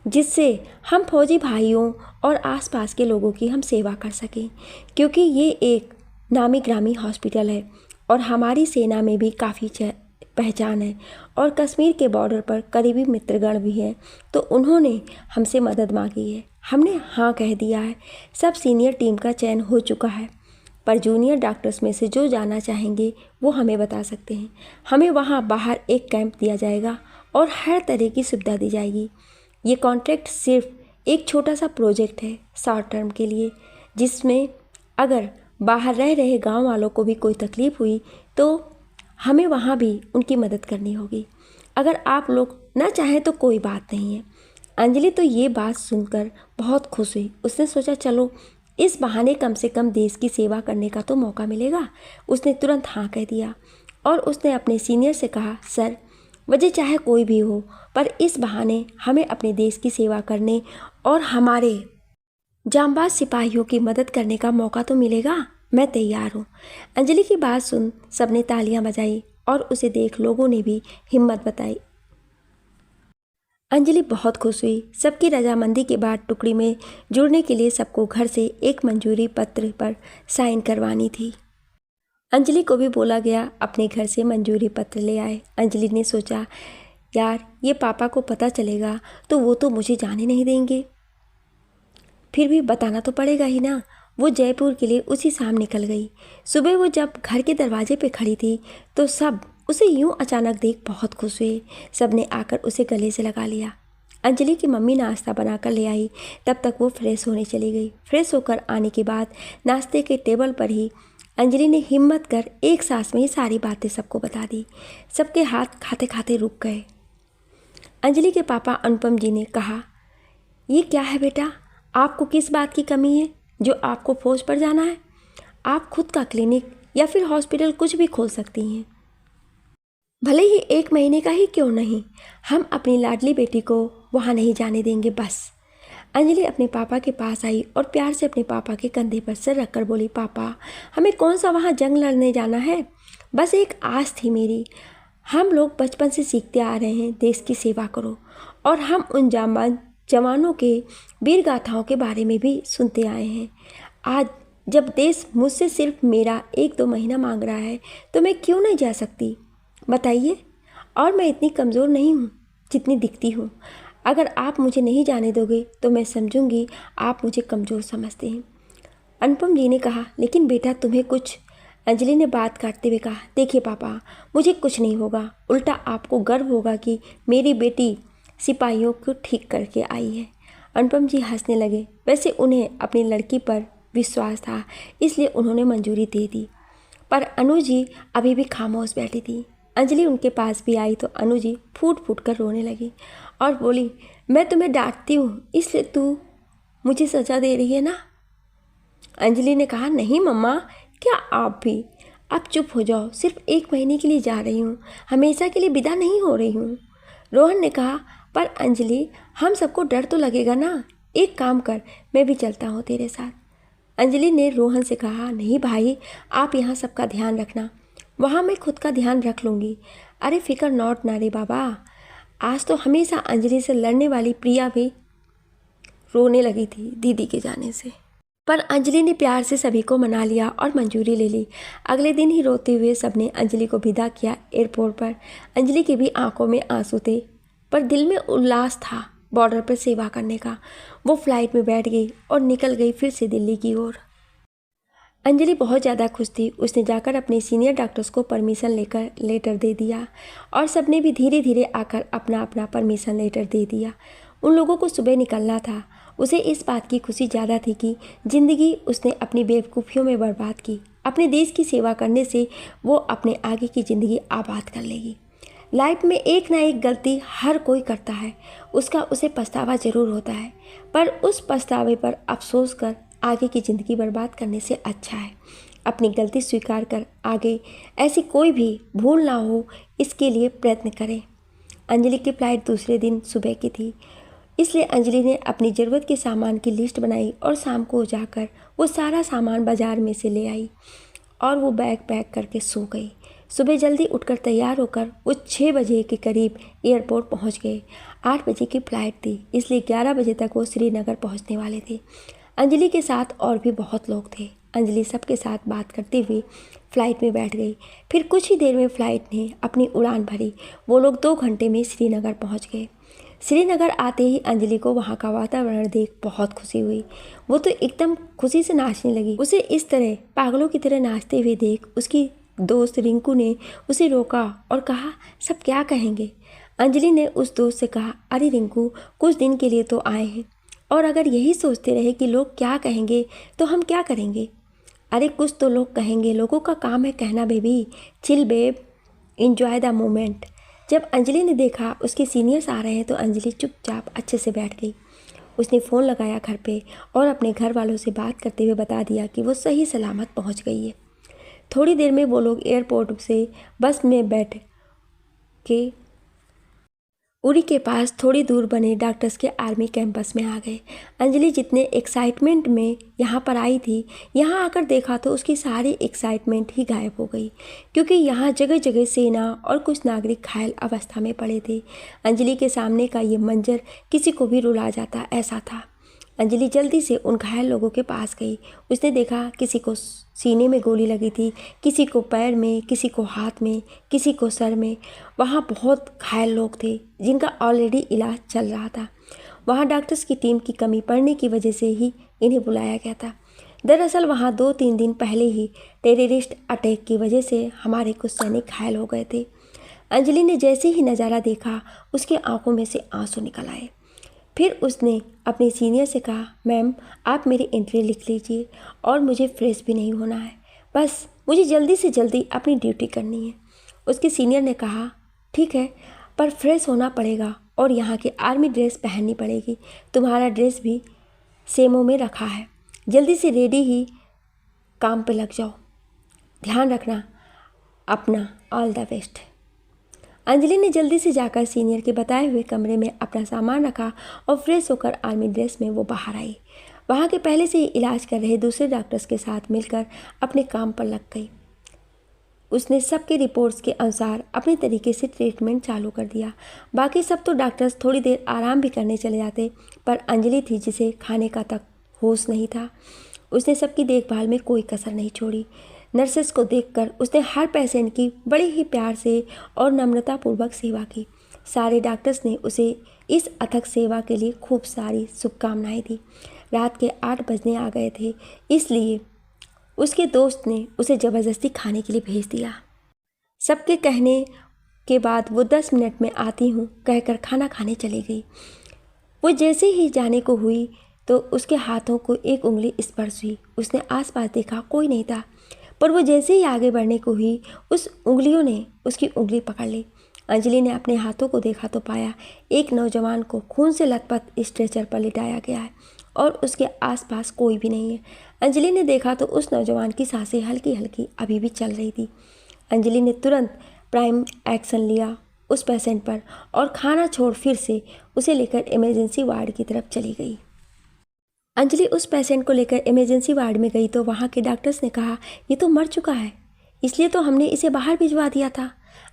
जिससे हम फौजी भाइयों और आसपास के लोगों की हम सेवा कर सकें, क्योंकि ये एक नामी ग्रामी हॉस्पिटल है और हमारी सेना में भी काफ़ी पहचान है और कश्मीर के बॉर्डर पर करीबी मित्रगण भी हैं, तो उन्होंने हमसे मदद मांगी है। हमने हाँ कह दिया है। सब सीनियर टीम का चयन हो चुका है, पर जूनियर डॉक्टर्स में से जो जाना चाहेंगे वो हमें बता सकते हैं। हमें वहाँ बाहर एक कैंप दिया जाएगा और हर तरह की सुविधा दी जाएगी। ये कॉन्ट्रैक्ट सिर्फ एक छोटा सा प्रोजेक्ट है शॉर्ट टर्म के लिए, जिसमें अगर बाहर रह रहे गाँव वालों को भी कोई तकलीफ़ हुई तो हमें वहाँ भी उनकी मदद करनी होगी। अगर आप लोग ना चाहें तो कोई बात नहीं है। अंजलि तो ये बात सुनकर बहुत खुश हुई। उसने सोचा, चलो इस बहाने कम से कम देश की सेवा करने का तो मौका मिलेगा। उसने तुरंत हाँ कह दिया और उसने अपने सीनियर से कहा, सर वजह चाहे कोई भी हो, पर इस बहाने हमें अपने देश की सेवा करने और हमारे जांबाज सिपाहियों की मदद करने का मौका तो मिलेगा, मैं तैयार हूँ। अंजलि की बात सुन सबने तालियां बजाई और उसे देख लोगों ने भी हिम्मत बताई। अंजलि बहुत खुश हुई। सबकी रजामंदी के बाद टुकड़ी में जुड़ने के लिए सबको घर से एक मंजूरी पत्र पर साइन करवानी थी। अंजलि को भी बोला गया अपने घर से मंजूरी पत्र ले आए। अंजलि ने सोचा, यार ये पापा को पता चलेगा तो वो तो मुझे जाने नहीं देंगे, फिर भी बताना तो पड़ेगा ही ना। वो जयपुर के लिए उसी शाम निकल गई। सुबह वो जब घर के दरवाजे पे खड़ी थी तो सब उसे यूं अचानक देख बहुत खुश हुए। सब ने आकर उसे गले से लगा लिया। अंजलि की मम्मी नाश्ता बनाकर ले आई। तब तक वो फ्रेश होने चली गई। फ्रेश होकर आने के बाद नाश्ते के टेबल पर ही अंजलि ने हिम्मत कर एक सांस में ही सारी बातें सबको बता दी। सबके हाथ खाते खाते रुक गए। अंजलि के पापा अनुपम जी ने कहा, ये क्या है बेटा, आपको किस बात की कमी है जो आपको फौज पर जाना है? आप खुद का क्लिनिक या फिर हॉस्पिटल कुछ भी खोल सकती हैं, भले ही 1 महीने का ही क्यों नहीं। हम अपनी लाडली बेटी को वहाँ नहीं जाने देंगे बस। अंजलि अपने पापा के पास आई और प्यार से अपने पापा के कंधे पर सिर रखकर बोली, पापा हमें कौन सा वहाँ जंग लड़ने जाना है, बस एक आस थी मेरी। हम लोग बचपन से सीखते आ रहे हैं देश की सेवा करो, और हम उन जांबाज जवानों के वीर गाथाओं के बारे में भी सुनते आए हैं। आज जब देश मुझसे सिर्फ मेरा 1-2 महीना मांग रहा है तो मैं क्यों नहीं जा सकती, बताइए। और मैं इतनी कमज़ोर नहीं हूँ जितनी दिखती हूँ। अगर आप मुझे नहीं जाने दोगे तो मैं समझूंगी आप मुझे कमज़ोर समझते हैं। अनुपम जी ने कहा, लेकिन बेटा तुम्हें कुछ। अंजलि ने बात काटते हुए कहा, देखिए पापा मुझे कुछ नहीं होगा, उल्टा आपको गर्व होगा कि मेरी बेटी सिपाहियों को ठीक करके आई है। अनुपम जी हंसने लगे। वैसे उन्हें अपनी लड़की पर विश्वास था, इसलिए उन्होंने मंजूरी दे दी। पर अनु जी अभी भी खामोश बैठी थी। अंजलि उनके पास भी आई तो अनु जी फूट फूट कर रोने लगी और बोली, मैं तुम्हें डांटती हूँ इसलिए तू मुझे सज़ा दे रही है ना। अंजलि ने कहा, नहीं मम्मा, क्या आप भी। अब चुप हो जाओ, सिर्फ 1 महीने के लिए जा रही हूँ, हमेशा के लिए विदा नहीं हो रही हूँ। रोहन ने कहा, पर अंजलि हम सबको डर तो लगेगा ना, एक काम कर मैं भी चलता हूँ तेरे साथ। अंजलि ने रोहन से कहा, नहीं भाई आप यहाँ सबका ध्यान रखना, वहाँ मैं खुद का ध्यान रख लूँगी। अरे फिकर नॉट ना रे बाबा। आज तो हमेशा अंजलि से लड़ने वाली प्रिया भी रोने लगी थी दीदी के जाने से, पर अंजलि ने प्यार से सभी को मना लिया और मंजूरी ले ली। अगले दिन ही रोते हुए सबने अंजलि को विदा किया एयरपोर्ट पर। अंजलि की भी आंखों में आंसू थे पर दिल में उल्लास था बॉर्डर पर सेवा करने का। वो फ्लाइट में बैठ गई और निकल गई फिर से दिल्ली की ओर। अंजलि बहुत ज़्यादा खुश थी। उसने जाकर अपने सीनियर डॉक्टर्स को परमिशन लेकर लेटर दे दिया और सबने भी धीरे धीरे आकर अपना अपना परमिशन लेटर दे दिया। उन लोगों को सुबह निकलना था। उसे इस बात की खुशी ज़्यादा थी कि ज़िंदगी उसने अपनी बेवकूफ़ियों में बर्बाद की। अपने देश की सेवा करने से वो अपने आगे की ज़िंदगी आबाद कर लेगी। लाइफ में एक ना एक गलती हर कोई करता है, उसका उसे पछतावा ज़रूर होता है, पर उस पछतावे पर अफसोस कर आगे की ज़िंदगी बर्बाद करने से अच्छा है अपनी गलती स्वीकार कर आगे ऐसी कोई भी भूल ना हो इसके लिए प्रयत्न करें। अंजलि की फ्लाइट दूसरे दिन सुबह की थी, इसलिए अंजलि ने अपनी ज़रूरत के सामान की लिस्ट बनाई और शाम को जाकर वो सारा सामान बाज़ार में से ले आई और वो बैग पैक करके सो गई। सुबह जल्दी उठकर तैयार होकर वो 6 बजे के करीब एयरपोर्ट पहुंच गए। 8 बजे की फ़्लाइट थी, इसलिए 11 बजे तक वो श्रीनगर पहुंचने वाले थे। अंजलि के साथ और भी बहुत लोग थे। अंजलि सबके साथ बात करते हुए फ़्लाइट में बैठ गई। फिर कुछ ही देर में फ़्लाइट ने अपनी उड़ान भरी। वो लोग 2 घंटे में श्रीनगर पहुँच गए। श्रीनगर आते ही अंजलि को वहाँ का वातावरण देख बहुत खुशी हुई। वो तो एकदम खुशी से नाचने लगी। उसे इस तरह पागलों की तरह नाचते हुए देख उसकी दोस्त रिंकू ने उसे रोका और कहा, सब क्या कहेंगे। अंजलि ने उस दोस्त से कहा, अरे रिंकू, कुछ दिन के लिए तो आए हैं और अगर यही सोचते रहे कि लोग क्या कहेंगे तो हम क्या करेंगे। अरे कुछ तो लोग कहेंगे, लोगों का काम है कहना baby. Chill babe, enjoy the moment. जब अंजलि ने देखा उसके सीनियर्स आ रहे हैं तो अंजलि चुपचाप अच्छे से बैठ गई। उसने फ़ोन लगाया घर पे और अपने घर वालों से बात करते हुए बता दिया कि वो सही सलामत पहुंच गई है। थोड़ी देर में वो लोग एयरपोर्ट से बस में बैठ के उरी के पास थोड़ी दूर बने डॉक्टर्स के आर्मी कैंपस में आ गए। अंजलि जितने एक्साइटमेंट में यहाँ पर आई थी, यहाँ आकर देखा तो उसकी सारी एक्साइटमेंट ही गायब हो गई, क्योंकि यहाँ जगह जगह सेना और कुछ नागरिक घायल अवस्था में पड़े थे। अंजलि के सामने का ये मंजर किसी को भी रुला जाता ऐसा था। अंजलि जल्दी से उन घायल लोगों के पास गई। उसने देखा किसी को सीने में गोली लगी थी, किसी को पैर में, किसी को हाथ में, किसी को सर में। वहाँ बहुत घायल लोग थे जिनका ऑलरेडी इलाज चल रहा था। वहाँ डॉक्टर्स की टीम की कमी पड़ने की वजह से ही इन्हें बुलाया गया था। दरअसल वहाँ 2-3 दिन पहले ही टेररिस्ट अटैक की वजह से हमारे कुछ सैनिक घायल हो गए थे। अंजलि ने जैसे ही नज़ारा देखा, उसके आंखों में से आंसू निकल आए। फिर उसने अपने सीनियर से कहा, मैम आप मेरी एंट्री लिख लीजिए और मुझे फ्रेश भी नहीं होना है, बस मुझे जल्दी से जल्दी अपनी ड्यूटी करनी है। उसके सीनियर ने कहा, ठीक है, पर फ्रेश होना पड़ेगा और यहाँ की आर्मी ड्रेस पहननी पड़ेगी। तुम्हारा ड्रेस भी सेमो में रखा है, जल्दी से रेडी ही काम पे लग जाओ। ध्यान रखना अपना, ऑल द बेस्ट। अंजलि ने जल्दी से जाकर सीनियर के बताए हुए कमरे में अपना सामान रखा और फ्रेश होकर आर्मी ड्रेस में वो बाहर आई। वहाँ के पहले से ही इलाज कर रहे दूसरे डॉक्टर्स के साथ मिलकर अपने काम पर लग गई। उसने सबके रिपोर्ट्स के अनुसार अपने तरीके से ट्रीटमेंट चालू कर दिया। बाकी सब तो डॉक्टर्स थोड़ी देर आराम भी करने चले जाते, पर अंजलि थी जिसे खाने का तक होश नहीं था। उसने सबकी देखभाल में कोई कसर नहीं छोड़ी। नर्सेस को देखकर उसने हर पेशेंट की बड़ी ही प्यार से और नम्रतापूर्वक सेवा की। सारे डॉक्टर्स ने उसे इस अथक सेवा के लिए खूब सारी शुभकामनाएं दी। रात के 8 बजने आ गए थे, इसलिए उसके दोस्त ने उसे ज़बरदस्ती खाने के लिए भेज दिया। सबके कहने के बाद वो 10 मिनट में आती हूँ कहकर खाना खाने चली गई। वो जैसे ही जाने को हुई तो उसके हाथों को एक उंगली स्पर्श हुई। उसने आसपास देखा, कोई नहीं था, पर वो जैसे ही आगे बढ़ने को हुई उस उंगलियों ने उसकी उंगली पकड़ ली। अंजलि ने अपने हाथों को देखा तो पाया एक नौजवान को खून से लथपथ स्ट्रेचर पर लिटाया गया है और उसके आसपास कोई भी नहीं है। अंजलि ने देखा तो उस नौजवान की सांसें हल्की हल्की अभी भी चल रही थी। अंजलि ने तुरंत प्राइम एक्शन लिया उस पेशेंट पर और खाना छोड़ फिर से उसे लेकर इमरजेंसी वार्ड की तरफ चली गई। अंजलि उस पेशेंट को लेकर इमरजेंसी वार्ड में गई तो वहाँ के डॉक्टर्स ने कहा, ये तो मर चुका है, इसलिए तो हमने इसे बाहर भिजवा दिया था।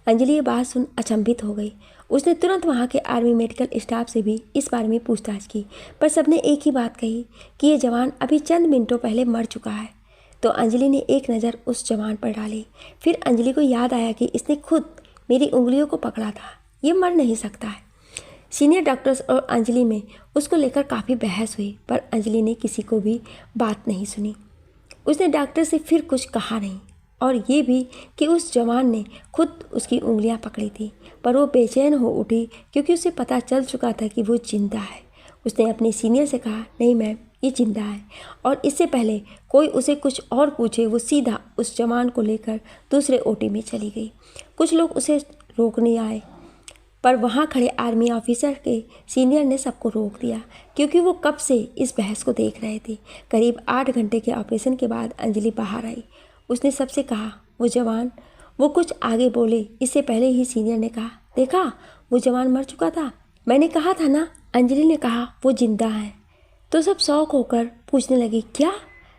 अंजलि ये बात सुन अचंभित हो गई। उसने तुरंत वहाँ के आर्मी मेडिकल स्टाफ से भी इस बारे में पूछताछ की, पर सबने एक ही बात कही कि ये जवान अभी चंद मिनटों पहले मर चुका है। तो अंजलि ने एक नज़र उस जवान पर डाली। फिर अंजलि को याद आया कि इसने खुद मेरी उंगलियों को पकड़ा था, ये मर नहीं सकता है। सीनियर डॉक्टर्स और अंजलि में उसको लेकर काफ़ी बहस हुई, पर अंजलि ने किसी को भी बात नहीं सुनी। उसने डॉक्टर से फिर कुछ कहा नहीं और ये भी कि उस जवान ने खुद उसकी उंगलियां पकड़ी थी, पर वो बेचैन हो उठी क्योंकि उसे पता चल चुका था कि वो जिंदा है। उसने अपने सीनियर से कहा, नहीं मैम, ये जिंदा है। और इससे पहले कोई उसे कुछ और पूछे वो सीधा उस जवान को लेकर दूसरे ओटी में चली गई। कुछ लोग उसे रोकने आए, पर वहाँ खड़े आर्मी ऑफिसर के सीनियर ने सबको रोक दिया क्योंकि वो कब से इस बहस को देख रहे थे। करीब 8 घंटे के ऑपरेशन के बाद अंजलि बाहर आई। उसने सबसे कहा, वो जवान, वो कुछ आगे बोले इससे पहले ही सीनियर ने कहा, देखा वो जवान मर चुका था, मैंने कहा था ना। अंजलि ने कहा, वो जिंदा है। तो सब शौक होकर पूछने लगी, क्या?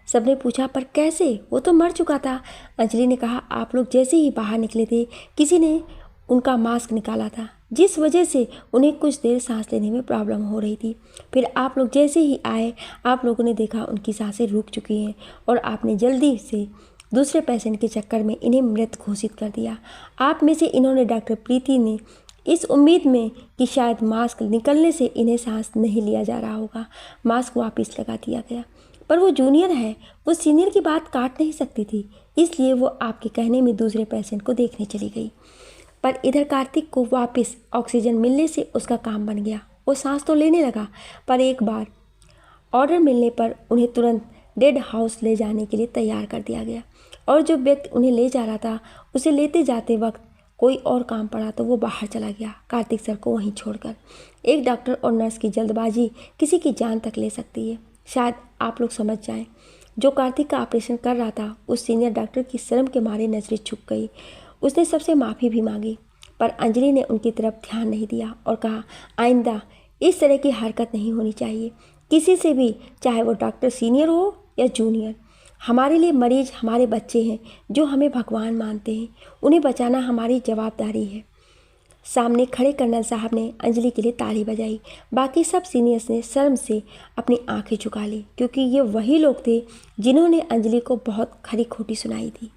सबने पूछा, पर कैसे, वो तो मर चुका था। अंजलि ने कहा, आप लोग जैसे ही बाहर निकले थे किसी ने उनका मास्क निकाला था, जिस वजह से उन्हें कुछ देर सांस लेने में प्रॉब्लम हो रही थी। फिर आप लोग जैसे ही आए आप लोगों ने देखा उनकी सांसें रुक चुकी हैं और आपने जल्दी से दूसरे पेशेंट के चक्कर में इन्हें मृत घोषित कर दिया। आप में से इन्होंने डॉक्टर प्रीति ने इस उम्मीद में कि शायद मास्क निकलने से इन्हें सांस नहीं लिया जा रहा होगा, मास्क वापस लगा दिया गया। पर वो जूनियर है, वो सीनियर की बात काट नहीं सकती थी, इसलिए वो आपके कहने में दूसरे पेशेंट को देखने चली गई। पर इधर कार्तिक को वापस ऑक्सीजन मिलने से उसका काम बन गया। वो सांस तो लेने लगा, पर एक बार ऑर्डर मिलने पर उन्हें तुरंत डेड हाउस ले जाने के लिए तैयार कर दिया गया और जो व्यक्ति उन्हें ले जा रहा था उसे लेते जाते वक्त कोई और काम पड़ा तो वो बाहर चला गया, कार्तिक सर को वहीं छोड़कर। एक डॉक्टर और नर्स की जल्दबाजी किसी की जान तक ले सकती है। शायद आप लोग समझ जाएं, जो कार्तिक का ऑपरेशन कर रहा था उस सीनियर डॉक्टर की शर्म के मारे नजरें झुक गई। उसने सबसे माफ़ी भी मांगी, पर अंजलि ने उनकी तरफ ध्यान नहीं दिया और कहा, आइंदा इस तरह की हरकत नहीं होनी चाहिए किसी से भी, चाहे वो डॉक्टर सीनियर हो या जूनियर। हमारे लिए मरीज हमारे बच्चे हैं जो हमें भगवान मानते हैं, उन्हें बचाना हमारी जवाबदारी है। सामने खड़े कर्नल साहब ने अंजलि के लिए ताली बजाई। बाकी सब सीनियर्स ने शर्म से अपनी आंखें झुका ली, क्योंकि ये वही लोग थे जिन्होंने अंजलि को बहुत खरी खोटी सुनाई थी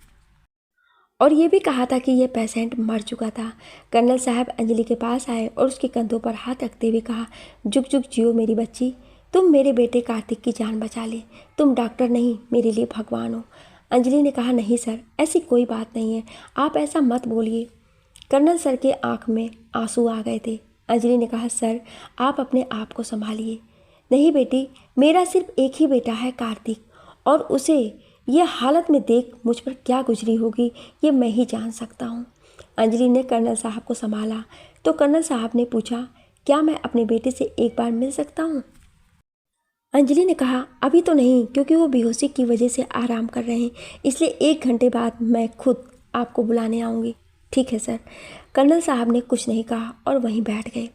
और ये भी कहा था कि यह पेशेंट मर चुका था। कर्नल साहब अंजलि के पास आए और उसके कंधों पर हाथ रखते हुए कहा, जुग जुग जियो मेरी बच्ची, तुम मेरे बेटे कार्तिक की जान बचा ले। तुम डॉक्टर नहीं, मेरे लिए भगवान हो। अंजलि ने कहा, नहीं सर, ऐसी कोई बात नहीं है, आप ऐसा मत बोलिए। कर्नल सर के आंख में आंसू आ गए थे। अंजलि ने कहा, सर आप अपने आप को संभालिए। नहीं बेटी, मेरा सिर्फ एक ही बेटा है कार्तिक, और उसे यह हालत में देख मुझ पर क्या गुजरी होगी ये मैं ही जान सकता हूँ। अंजलि ने कर्नल साहब को संभाला तो कर्नल साहब ने पूछा, क्या मैं अपने बेटे से एक बार मिल सकता हूँ? अंजलि ने कहा, अभी तो नहीं, क्योंकि वो बेहोशी की वजह से आराम कर रहे हैं, इसलिए 1 घंटे बाद मैं खुद आपको बुलाने आऊँगी। ठीक है सर। कर्नल साहब ने कुछ नहीं कहा और वहीं बैठ गए।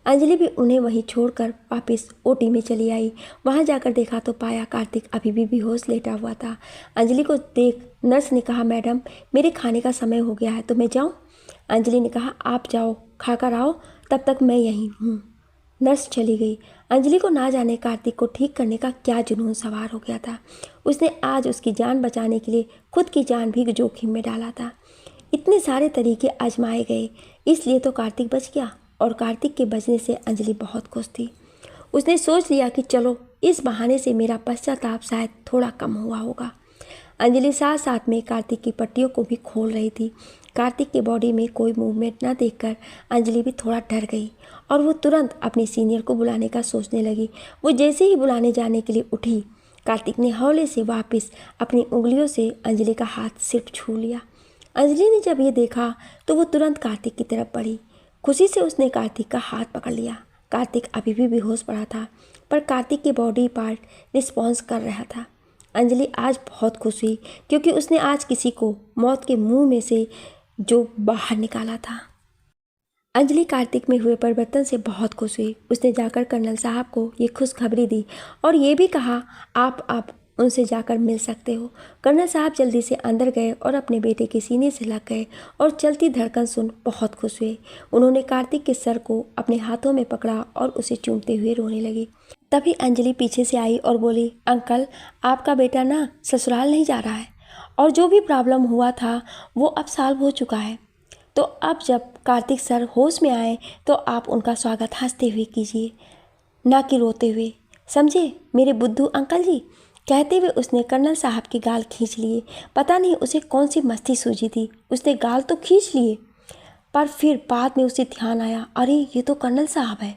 अंजलि भी उन्हें वहीं छोड़कर वापस ओटी में चली आई। वहां जाकर देखा तो पाया कार्तिक अभी भी बेहोश लेटा हुआ था। अंजलि को देख नर्स ने कहा, मैडम मेरे खाने का समय हो गया है तो मैं जाऊं? अंजलि ने कहा, आप जाओ, खाकर आओ, तब तक मैं यहीं हूँ। नर्स चली गई। अंजलि को ना जाने कार्तिक को ठीक करने का क्या जुनून सवार हो गया था। उसने आज उसकी जान बचाने के लिए खुद की जान भी जोखिम में डाला था। इतने सारे तरीके आजमाए गए, इसलिए तो कार्तिक बच गया, और कार्तिक के बचने से अंजलि बहुत खुश थी। उसने सोच लिया कि चलो इस बहाने से मेरा पश्चाताप शायद थोड़ा कम हुआ होगा। अंजलि साथ साथ में कार्तिक की पट्टियों को भी खोल रही थी। कार्तिक के बॉडी में कोई मूवमेंट न देखकर अंजलि भी थोड़ा डर गई और वो तुरंत अपने सीनियर को बुलाने का सोचने लगी। वो जैसे ही बुलाने जाने के लिए उठी, कार्तिक ने हौले से वापस अपनी उंगलियों से अंजलि का हाथ सिर्फ छू लिया। अंजलि ने जब ये देखा तो वो तुरंत कार्तिक की तरफ बढ़ी। खुशी से उसने कार्तिक का हाथ पकड़ लिया। कार्तिक अभी भी बेहोश पड़ा था, पर कार्तिक के बॉडी पार्ट रिस्पॉन्स कर रहा था। अंजलि आज बहुत खुश हुई, क्योंकि उसने आज किसी को मौत के मुंह में से जो बाहर निकाला था। अंजलि कार्तिक में हुए परिवर्तन से बहुत खुश हुई। उसने जाकर कर्नल साहब को ये खुशखबरी दी और ये भी कहा, आप उनसे जाकर मिल सकते हो। कर्नल साहब जल्दी से अंदर गए और अपने बेटे के सीने से लग गए और चलती धड़कन सुन बहुत खुश हुए। उन्होंने कार्तिक के सर को अपने हाथों में पकड़ा और उसे चूमते हुए रोने लगी। तभी अंजलि पीछे से आई और बोली, अंकल आपका बेटा ना ससुराल नहीं जा रहा है, और जो भी प्रॉब्लम हुआ था वो अब सॉल्व हो चुका है। तो अब जब कार्तिक सर होश में आए तो आप उनका स्वागत हंसते हुए कीजिए, ना कि रोते हुए, समझे मेरे बुद्धू अंकल जी। कहते हुए उसने कर्नल साहब की गाल खींच लिए। पता नहीं उसे कौन सी मस्ती सूझी थी, उसने गाल तो खींच लिए, पर फिर बाद में उसे ध्यान आया, अरे ये तो कर्नल साहब है।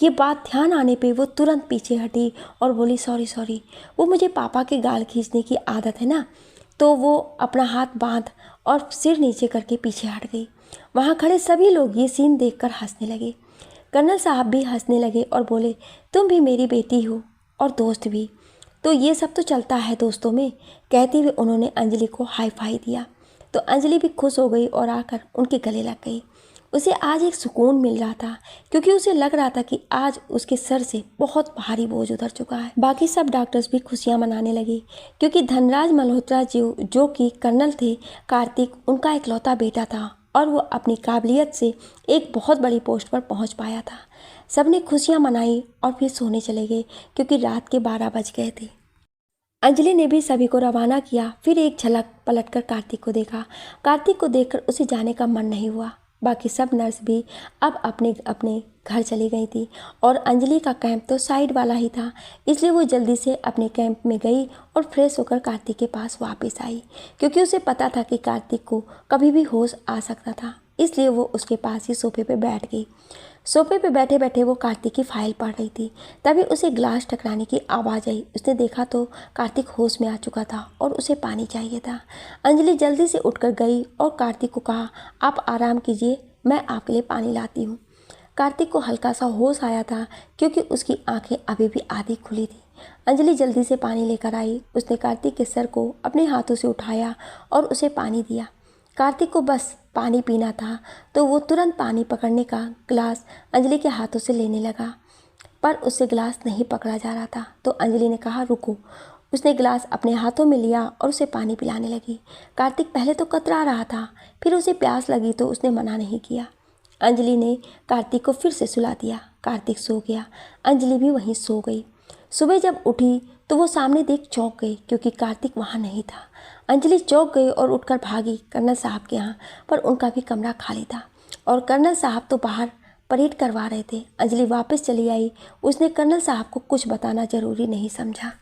ये बात ध्यान आने पे वो तुरंत पीछे हटी और बोली, सॉरी, वो मुझे पापा के गाल खींचने की आदत है ना। तो वो अपना हाथ बांध और सिर नीचे करके पीछे हट गई। वहाँ खड़े सभी लोग ये सीन देखकर हंसने लगे। कर्नल साहब भी हंसने लगे और बोले, तुम भी मेरी बेटी हो और दोस्त भी, तो ये सब तो चलता है दोस्तों में। कहते हुए उन्होंने अंजलि को हाई फाई दिया तो अंजलि भी खुश हो गई और आकर उनके गले लग गई। उसे आज एक सुकून मिल रहा था, क्योंकि उसे लग रहा था कि आज उसके सर से बहुत भारी बोझ उतर चुका है। बाकी सब डॉक्टर्स भी खुशियां मनाने लगे, क्योंकि धनराज मल्होत्रा जो कि कर्नल थे, कार्तिक उनका इकलौता बेटा था और वो अपनी काबिलियत से एक बहुत बड़ी पोस्ट पर पहुंच पाया था। सबने खुशियां मनाई और फिर सोने चले गए, क्योंकि रात के 12 बज गए थे। अंजलि ने भी सभी को रवाना किया। फिर एक झलक पलटकर कार्तिक को देखा। कार्तिक को देखकर उसे जाने का मन नहीं हुआ। बाकी सब नर्स भी अब अपने अपने घर चली गई थी और अंजलि का कैंप तो साइड वाला ही था, इसलिए वो जल्दी से अपने कैंप में गई और फ्रेश होकर कार्तिक के पास वापस आई, क्योंकि उसे पता था कि कार्तिक को कभी भी होश आ सकता था। इसलिए वो उसके पास ही सोफे पे बैठ गई। सोफे पे बैठे बैठे वो कार्तिक की फाइल पढ़ रही थी। तभी उसे ग्लास टकराने की आवाज़ आई। उसने देखा तो कार्तिक होश में आ चुका था और उसे पानी चाहिए था। अंजलि जल्दी से उठकर गई और कार्तिक को कहा, आप आराम कीजिए, मैं आपके लिए पानी लाती हूँ। कार्तिक को हल्का सा होश आया था, क्योंकि उसकी आंखें अभी भी आधी खुली थी। अंजलि जल्दी से पानी लेकर आई। उसने कार्तिक के सर को अपने हाथों से उठाया और उसे पानी दिया। कार्तिक को बस पानी पीना था तो वो तुरंत पानी पकड़ने का गिलास अंजलि के हाथों से लेने लगा, पर उससे गिलास नहीं पकड़ा जा रहा था। तो अंजलि ने कहा रुको। उसने गिलास अपने हाथों में लिया और उसे पानी पिलाने लगी। कार्तिक पहले तो कतरा रहा था, फिर उसे प्यास लगी तो उसने मना नहीं किया। अंजलि ने कार्तिक को फिर से सुला दिया। कार्तिक सो गया, अंजलि भी वहीं सो गई। सुबह जब उठी तो वो सामने देख चौंक गई क्योंकि कार्तिक वहाँ नहीं था। अंजलि चौंक गई और उठकर भागी कर्नल साहब के यहाँ, पर उनका भी कमरा खाली था और कर्नल साहब तो बाहर परेड करवा रहे थे। अंजलि वापस चली आई। उसने कर्नल साहब को कुछ बताना जरूरी नहीं समझा।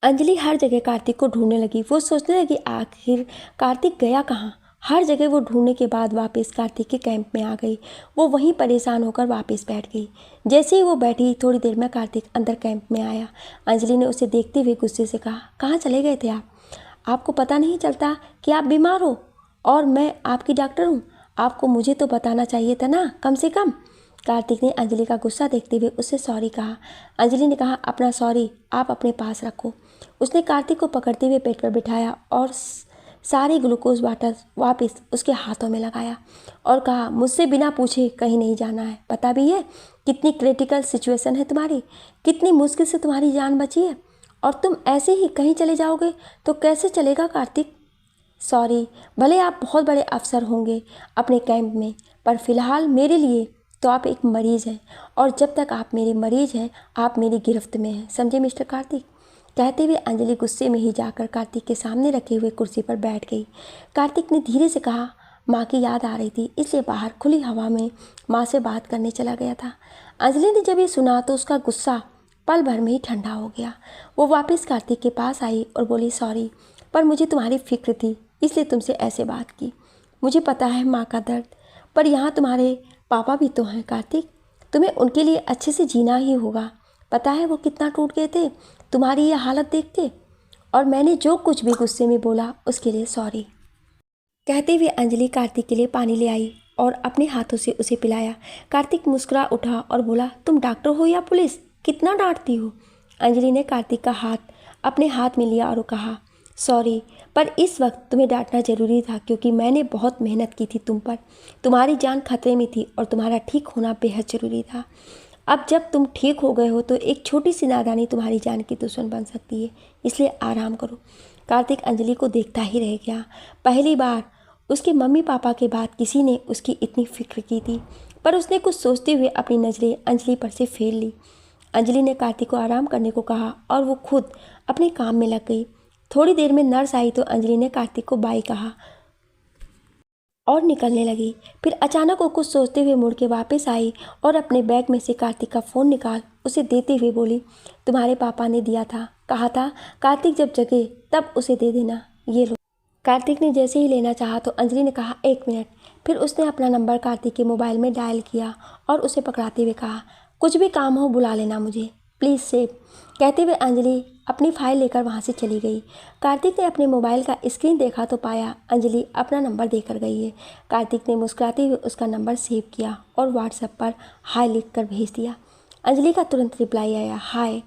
अंजलि हर जगह कार्तिक को ढूंढने लगी। वो सोचने लगी आखिर कार्तिक गया कहाँ। हर जगह वो ढूंढने के बाद वापस कार्तिक के कैंप में आ गई। वो वहीं परेशान होकर वापस बैठ गई। जैसे ही वो बैठी थोड़ी देर में कार्तिक अंदर कैंप में आया। अंजलि ने उसे देखते हुए गुस्से से कहा, कहाँ चले गए थे आप? आपको पता नहीं चलता कि आप बीमार हो और मैं आपकी डॉक्टर हूँ? आपको मुझे तो बताना चाहिए था ना कम से कम। कार्तिक ने अंजलि का गुस्सा देखते हुए उससे सॉरी कहा। अंजलि ने कहा, अपना सॉरी आप अपने पास रखो। उसने कार्तिक को पकड़ते हुए पेट पर बिठाया और सारी ग्लूकोज वाटर वापस उसके हाथों में लगाया और कहा, मुझसे बिना पूछे कहीं नहीं जाना है। पता भी है कितनी क्रिटिकल सिचुएशन है तुम्हारी, कितनी मुश्किल से तुम्हारी जान बची है और तुम ऐसे ही कहीं चले जाओगे तो कैसे चलेगा कार्तिक? सॉरी, भले आप बहुत बड़े अफसर होंगे अपने कैंप में, पर फिलहाल मेरे लिए तो आप एक मरीज़ हैं और जब तक आप मेरे मरीज़ हैं आप मेरी गिरफ्त में हैं, समझे मिस्टर कार्तिक? कहते हुए अंजलि गुस्से में ही जाकर कार्तिक के सामने रखे हुए कुर्सी पर बैठ गई। कार्तिक ने धीरे से कहा, माँ की याद आ रही थी इसलिए बाहर खुली हवा में माँ से बात करने चला गया था। अंजलि ने जब ये सुना तो उसका गुस्सा पल भर में ही ठंडा हो गया। वो वापस कार्तिक के पास आई और बोली, सॉरी, पर मुझे तुम्हारी फिक्र थी इसलिए तुमसे ऐसे बात की। मुझे पता है माँ का दर्द, पर यहाँ तुम्हारे पापा भी तो हैं कार्तिक, तुम्हें उनके लिए अच्छे से जीना ही होगा। पता है वो कितना टूट गए थे तुम्हारी ये हालत देख के, और मैंने जो कुछ भी गुस्से में बोला उसके लिए सॉरी। कहते हुए अंजलि कार्तिक के लिए पानी ले आई और अपने हाथों से उसे पिलाया। कार्तिक मुस्कुरा उठा और बोला, तुम डॉक्टर हो या पुलिस, कितना डांटती हो? अंजलि ने कार्तिक का हाथ अपने हाथ में लिया और कहा, सॉरी, पर इस वक्त तुम्हें डांटना ज़रूरी था क्योंकि मैंने बहुत मेहनत की थी तुम पर। तुम्हारी जान खतरे में थी और तुम्हारा ठीक होना बेहद ज़रूरी था। अब जब तुम ठीक हो गए हो तो एक छोटी सी नादानी तुम्हारी जान की दुश्मन बन सकती है, इसलिए आराम करो। कार्तिक अंजलि को देखता ही रह गया। पहली बार उसके मम्मी पापा के बाद किसी ने उसकी इतनी फिक्र की थी, पर उसने कुछ सोचते हुए अपनी नज़रें अंजलि पर से फेर ली। अंजलि ने कार्तिक को आराम करने को कहा और वो खुद अपने काम में लग गई। थोड़ी देर में नर्स आई तो अंजलि ने कार्तिक को बाय कहा और निकलने लगी। फिर अचानक वो कुछ सोचते हुए मुड़ के वापस आई और अपने बैग में से कार्तिक का फ़ोन निकाल उसे देते हुए बोली, तुम्हारे पापा ने दिया था, कहा था कार्तिक जब जगे तब उसे दे देना, ये लो। कार्तिक ने जैसे ही लेना चाहा तो अंजलि ने कहा, 1 मिनट। फिर उसने अपना नंबर कार्तिक के मोबाइल में डायल किया और उसे पकड़ाते हुए कहा, कुछ भी काम हो बुला लेना मुझे, प्लीज़ सेव। कहते हुए अंजलि अपनी फाइल लेकर वहाँ से चली गई। कार्तिक ने अपने मोबाइल का स्क्रीन देखा तो पाया अंजलि अपना नंबर देकर गई है। कार्तिक ने मुस्कुराते हुए उसका नंबर सेव किया और व्हाट्सएप पर हाय लिखकर भेज दिया। अंजलि का तुरंत रिप्लाई आया, हाय,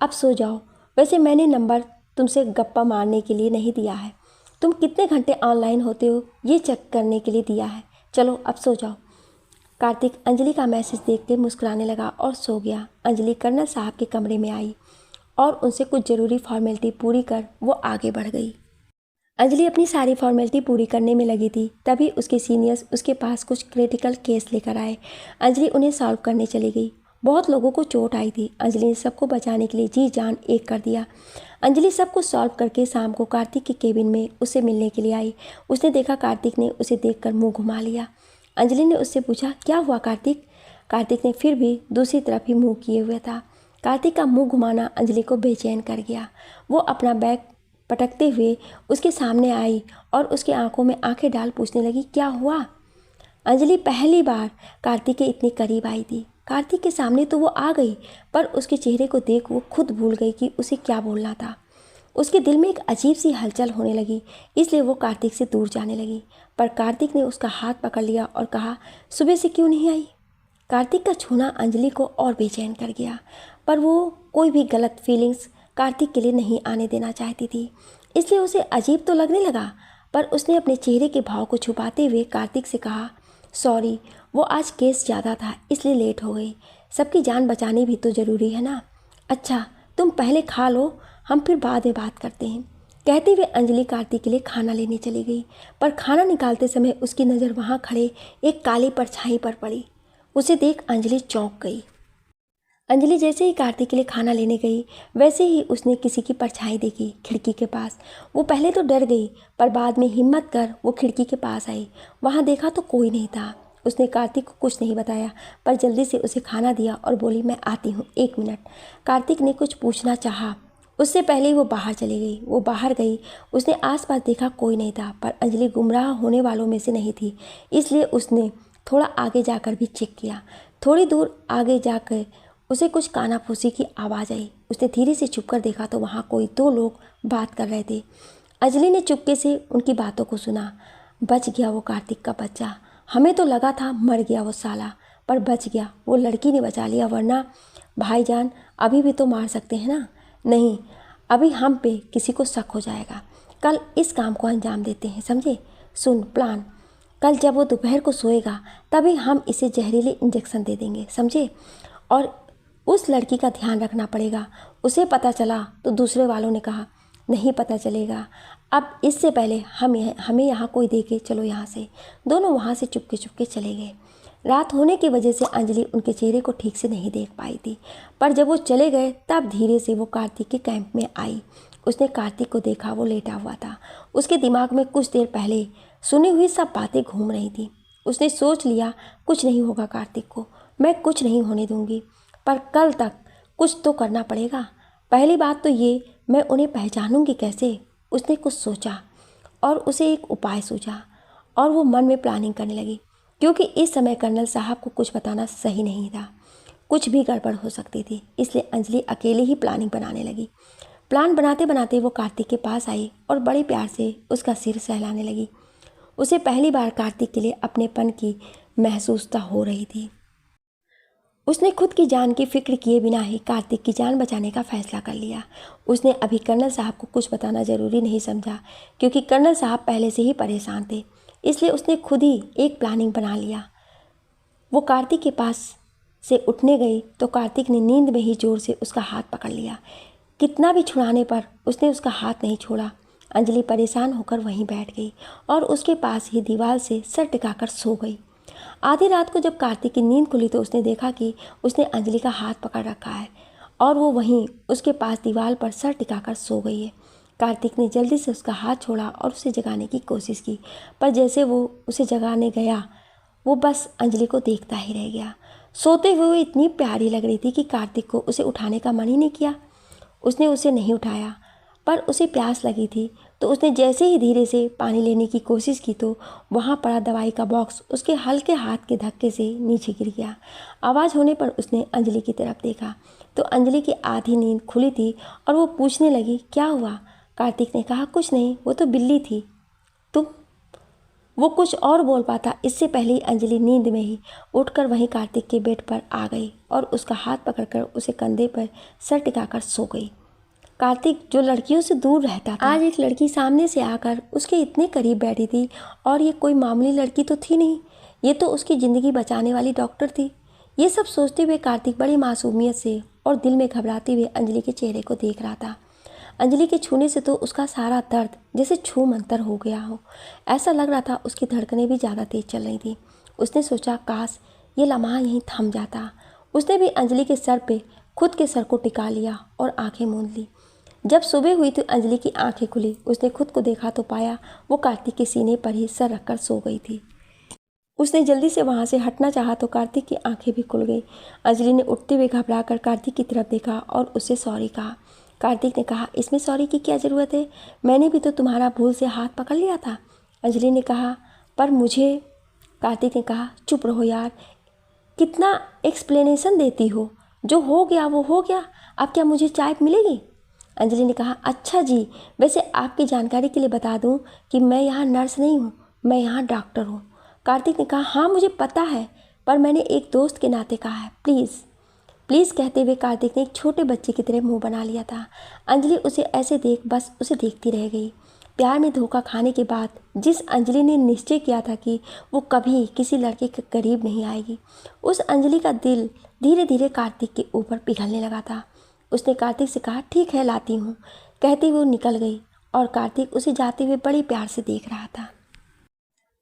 अब सो जाओ। वैसे मैंने नंबर तुमसे गप्पा मारने के लिए नहीं दिया है, तुम कितने घंटे ऑनलाइन होते हो ये चेक करने के लिए दिया है। चलो अब सो जाओ। कार्तिक अंजलि का मैसेज देख के मुस्कुराने लगा और सो गया। अंजलि कर्नल साहब के कमरे में आई और उनसे कुछ ज़रूरी फॉर्मेलिटी पूरी कर वो आगे बढ़ गई। अंजलि अपनी सारी फॉर्मेलिटी पूरी करने में लगी थी, तभी उसके सीनियर्स उसके पास कुछ क्रिटिकल केस लेकर आए। अंजलि उन्हें सॉल्व करने चली गई। बहुत लोगों को चोट आई थी। अंजलि ने सबको बचाने के लिए जी जान एक कर दिया। अंजलि सब कुछ सॉल्व करके शाम को कार्तिक के केबिन में उससे मिलने के लिए आई। उसने देखा कार्तिक ने उसे देखकर मुंह घुमा लिया। अंजलि ने उससे पूछा, क्या हुआ कार्तिक? कार्तिक ने फिर भी दूसरी तरफ ही मुंह किए हुए था। कार्तिक का मुंह घुमाना अंजलि को बेचैन कर गया। वो अपना बैग पटकते हुए उसके सामने आई और उसकी आंखों में आंखें डाल पूछने लगी, क्या हुआ? अंजलि पहली बार कार्तिक के इतने करीब आई थी। कार्तिक के सामने तो वो आ गई, पर उसके चेहरे को देख वो खुद भूल गई कि उसे क्या बोलना था। उसके दिल में एक अजीब सी हलचल होने लगी, इसलिए वो कार्तिक से दूर जाने लगी। पर कार्तिक ने उसका हाथ पकड़ लिया और कहा, सुबह से क्यों नहीं आई? कार्तिक का छूना अंजलि को और बेचैन कर गया, पर वो कोई भी गलत फीलिंग्स कार्तिक के लिए नहीं आने देना चाहती थी, इसलिए उसे अजीब तो लगने लगा, पर उसने अपने चेहरे के भाव को छुपाते हुए कार्तिक से कहा, सॉरी, वो आज केस ज़्यादा था इसलिए लेट हो गई। सबकी जान बचानी भी तो ज़रूरी है ना। अच्छा, तुम पहले खा लो, हम फिर बाद में बात करते हैं। कहते हुए अंजलि कार्तिक के लिए खाना लेने चली गई, पर खाना निकालते समय उसकी नज़र वहाँ खड़े एक काली परछाई पर पड़ी। उसे देख अंजलि चौंक गई। अंजलि जैसे ही कार्तिक के लिए खाना लेने गई, वैसे ही उसने किसी की परछाई देखी खिड़की के पास। वो पहले तो डर गई, पर बाद में हिम्मत कर वो खिड़की के पास आई। वहाँ देखा तो कोई नहीं था। उसने कार्तिक को कुछ नहीं बताया, पर जल्दी से उसे खाना दिया और बोली, मैं आती हूँ, 1 मिनट। कार्तिक ने कुछ पूछना चाहा, उससे पहले ही वो बाहर चली गई। वो बाहर गई, उसने आसपास देखा, कोई नहीं था, पर अंजलि गुमराह होने वालों में से नहीं थी, इसलिए उसने थोड़ा आगे जाकर भी चेक किया। थोड़ी दूर आगे जाकर उसे कुछ कानाफूसी की आवाज़ आई। उसने धीरे से छुपकर देखा तो वहाँ कोई 2 लोग बात कर रहे थे। अंजलि ने चुपके से उनकी बातों को सुना। बच गया वो कार्तिक का बच्चा, हमें तो लगा था मर गया वो साला, पर बच गया। वो लड़की ने बचा लिया, वरना भाईजान अभी भी तो मार सकते हैं ना। नहीं, अभी हम पे किसी को शक हो जाएगा। कल इस काम को अंजाम देते हैं, समझे। सुन प्लान, कल जब वो दोपहर को सोएगा तभी हम इसे जहरीले इंजेक्शन दे देंगे, समझे। और उस लड़की का ध्यान रखना पड़ेगा। उसे पता चला तो दूसरे वालों ने कहा, नहीं पता चलेगा। अब इससे पहले हमें यहाँ कोई देखे, चलो यहाँ से। दोनों वहाँ से चुपके चुपके चले गए। रात होने की वजह से अंजलि उनके चेहरे को ठीक से नहीं देख पाई थी, पर जब वो चले गए तब धीरे से वो कार्तिक के कैंप में आई। उसने कार्तिक को देखा, वो लेटा हुआ था। उसके दिमाग में कुछ देर पहले सुनी हुई सब बातें घूम रही थी। उसने सोच लिया, कुछ नहीं होगा कार्तिक को, मैं कुछ नहीं होने दूंगी, पर कल तक कुछ तो करना पड़ेगा। पहली बात तो ये, मैं उन्हें पहचानूंगी कैसे। उसने कुछ सोचा और उसे एक उपाय सूझा, और वो मन में प्लानिंग करने लगी, क्योंकि इस समय कर्नल साहब को कुछ बताना सही नहीं था। कुछ भी गड़बड़ हो सकती थी, इसलिए अंजलि अकेले ही प्लानिंग बनाने लगी। प्लान बनाते बनाते वो कार्तिक के पास आई और बड़े प्यार से उसका सिर सहलाने लगी। उसे पहली बार कार्तिक के लिए अपनेपन की महसूसता हो रही थी। उसने खुद की जान की फिक्र किए बिना ही कार्तिक की जान बचाने का फैसला कर लिया। उसने अभी कर्नल साहब को कुछ बताना ज़रूरी नहीं समझा, क्योंकि कर्नल साहब पहले से ही परेशान थे, इसलिए उसने खुद ही एक प्लानिंग बना लिया। वो कार्तिक के पास से उठने गई तो कार्तिक ने नींद में ही जोर से उसका हाथ पकड़ लिया। कितना भी छुड़ाने पर उसने उसका हाथ नहीं छोड़ा। अंजलि परेशान होकर वहीं बैठ गई और उसके पास ही दीवार से सर टिकाकर सो गई। आधी रात को जब कार्तिक की नींद खुली तो उसने देखा कि उसने अंजलि का हाथ पकड़ रखा है और वो वहीं उसके पास दीवार पर सर टिकाकर सो गई है। कार्तिक ने जल्दी से उसका हाथ छोड़ा और उसे जगाने की कोशिश की, पर जैसे वो उसे जगाने गया वो बस अंजलि को देखता ही रह गया। सोते हुए इतनी प्यारी लग रही थी कि कार्तिक को उसे उठाने का मन ही नहीं किया। उसने उसे नहीं उठाया, पर उसे प्यास लगी थी तो उसने जैसे ही धीरे से पानी लेने की कोशिश की तो वहाँ पड़ा दवाई का बॉक्स उसके हल्के हाथ के धक्के से नीचे गिर गया। आवाज़ होने पर उसने अंजलि की तरफ देखा तो अंजलि की आधी नींद खुली थी और वो पूछने लगी, क्या हुआ। कार्तिक ने कहा, कुछ नहीं, वो तो बिल्ली थी। तुम। वो कुछ और बोल पाता इससे पहले ही अंजलि नींद में ही उठकर वहीं कार्तिक के बेड पर आ गई और उसका हाथ पकड़कर उसे कंधे पर सर टिकाकर सो गई। कार्तिक जो लड़कियों से दूर रहता था, आज एक लड़की सामने से आकर उसके इतने करीब बैठी थी, और ये कोई मामूली लड़की तो थी नहीं, ये तो उसकी ज़िंदगी बचाने वाली डॉक्टर थी। ये सब सोचते हुए कार्तिक बड़ी मासूमियत से और दिल में घबराते हुए अंजलि के चेहरे को देख रहा था। अंजलि के छूने से तो उसका सारा दर्द जैसे छू मंतर हो गया हो। ऐसा लग रहा था उसकी धड़कनें भी ज़्यादा तेज चल रही थी। उसने सोचा, काश ये लम्हा यहीं थम जाता। उसने भी अंजलि के सर पे खुद के सर को टिका लिया और आंखें मूंद ली। जब सुबह हुई तो अंजलि की आंखें खुली। उसने खुद को देखा तो पाया वो कार्तिक के सीने पर ही सर रखकर सो गई थी। उसने जल्दी से वहाँ से हटना चाहा तो कार्तिक की आंखें भी खुल गई। अंजलि ने उठते हुए घबराकर कार्तिक की तरफ देखा और उससे सॉरी कहा। कार्तिक ने कहा, इसमें सॉरी की क्या ज़रूरत है, मैंने भी तो तुम्हारा भूल से हाथ पकड़ लिया था। अंजलि ने कहा, पर मुझे। कार्तिक ने कहा, चुप रहो यार, कितना एक्सप्लेनेशन देती हो, जो हो गया वो हो गया, अब क्या मुझे चाय मिलेगी। अंजलि ने कहा, अच्छा जी, वैसे आपकी जानकारी के लिए बता दूं कि मैं यहाँ नर्स नहीं हूँ, मैं यहाँ डॉक्टर हूँ। कार्तिक ने कहा, हाँ मुझे पता है, पर मैंने एक दोस्त के नाते कहा है, प्लीज़ प्लीज़। कहते हुए कार्तिक ने एक छोटे बच्चे की तरह मुंह बना लिया था। अंजलि उसे ऐसे देख बस उसे देखती रह गई। प्यार में धोखा खाने के बाद जिस अंजलि ने निश्चय किया था कि वो कभी किसी लड़के के करीब नहीं आएगी, उस अंजलि का दिल धीरे धीरे कार्तिक के ऊपर पिघलने लगा था। उसने कार्तिक से कहा, ठीक है लाती हूँ, कहती वो निकल गई और कार्तिक उसे जाते हुए बड़ी प्यार से देख रहा था।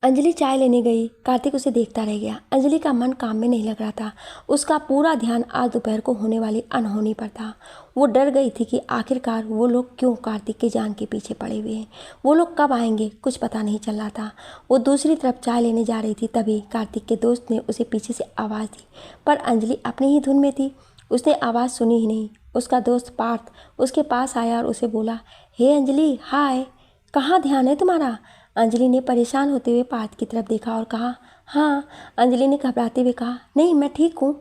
अंजलि चाय लेने गई, कार्तिक उसे देखता रह गया। अंजलि का मन काम में नहीं लग रहा था। उसका पूरा ध्यान आज दोपहर को होने वाली अनहोनी पर था। वो डर गई थी कि आखिरकार वो लोग क्यों कार्तिक की जान के पीछे पड़े हुए हैं। वो लोग कब आएंगे कुछ पता नहीं चल रहा था। वो दूसरी तरफ चाय लेने जा रही थी, तभी कार्तिक के दोस्त ने उसे पीछे से आवाज़ दी, पर अंजलि अपनी ही धुन में थी। उसने आवाज़ सुनी ही नहीं। उसका दोस्त पार्थ उसके पास आया और उसे बोला, हे अंजलि, हाय, कहाँ ध्यान है तुम्हारा? अंजलि ने परेशान होते हुए पार्थ की तरफ देखा और कहा, हाँ। अंजलि ने घबराते हुए कहा, नहीं, मैं ठीक हूँ।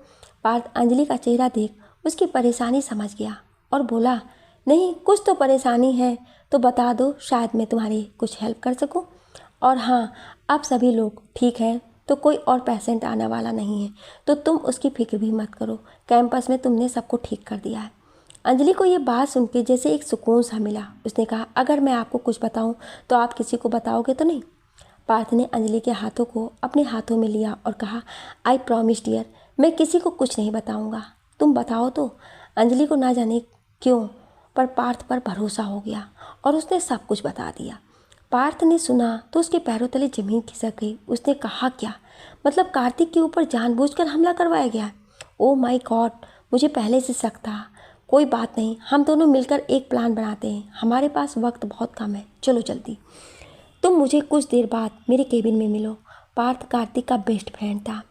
पार्थ अंजलि का चेहरा देख उसकी परेशानी समझ गया और बोला, नहीं, कुछ तो परेशानी है तो बता दो, शायद मैं तुम्हारी कुछ हेल्प कर सकूँ। और हाँ, अब सभी लोग ठीक हैं, तो कोई और पेशेंट आने वाला नहीं है, तो तुम उसकी फिक्र भी मत करो। कैंपस में तुमने सबको ठीक कर दिया है। अंजलि को ये बात सुन के जैसे एक सुकून सा मिला। उसने कहा, अगर मैं आपको कुछ बताऊं तो आप किसी को बताओगे तो नहीं? पार्थ ने अंजलि के हाथों को अपने हाथों में लिया और कहा, आई प्रॉमिस डियर, मैं किसी को कुछ नहीं बताऊंगा। तुम बताओ तो। अंजलि को ना जाने क्यों पर पार्थ पर भरोसा हो गया और उसने सब कुछ बता दिया। पार्थ ने सुना तो उसके पैरों तले जमीन खिसक गई। उसने कहा, क्या मतलब कार्तिक के ऊपर जानबूझकर हमला करवाया गया? ओ माय गॉड, मुझे पहले से शक था। कोई बात नहीं, हम दोनों मिलकर एक प्लान बनाते हैं। हमारे पास वक्त बहुत कम है, चलो जल्दी। तुम मुझे कुछ देर बाद मेरे केबिन में मिलो। पार्थ कार्तिक का बेस्ट फ्रेंड था।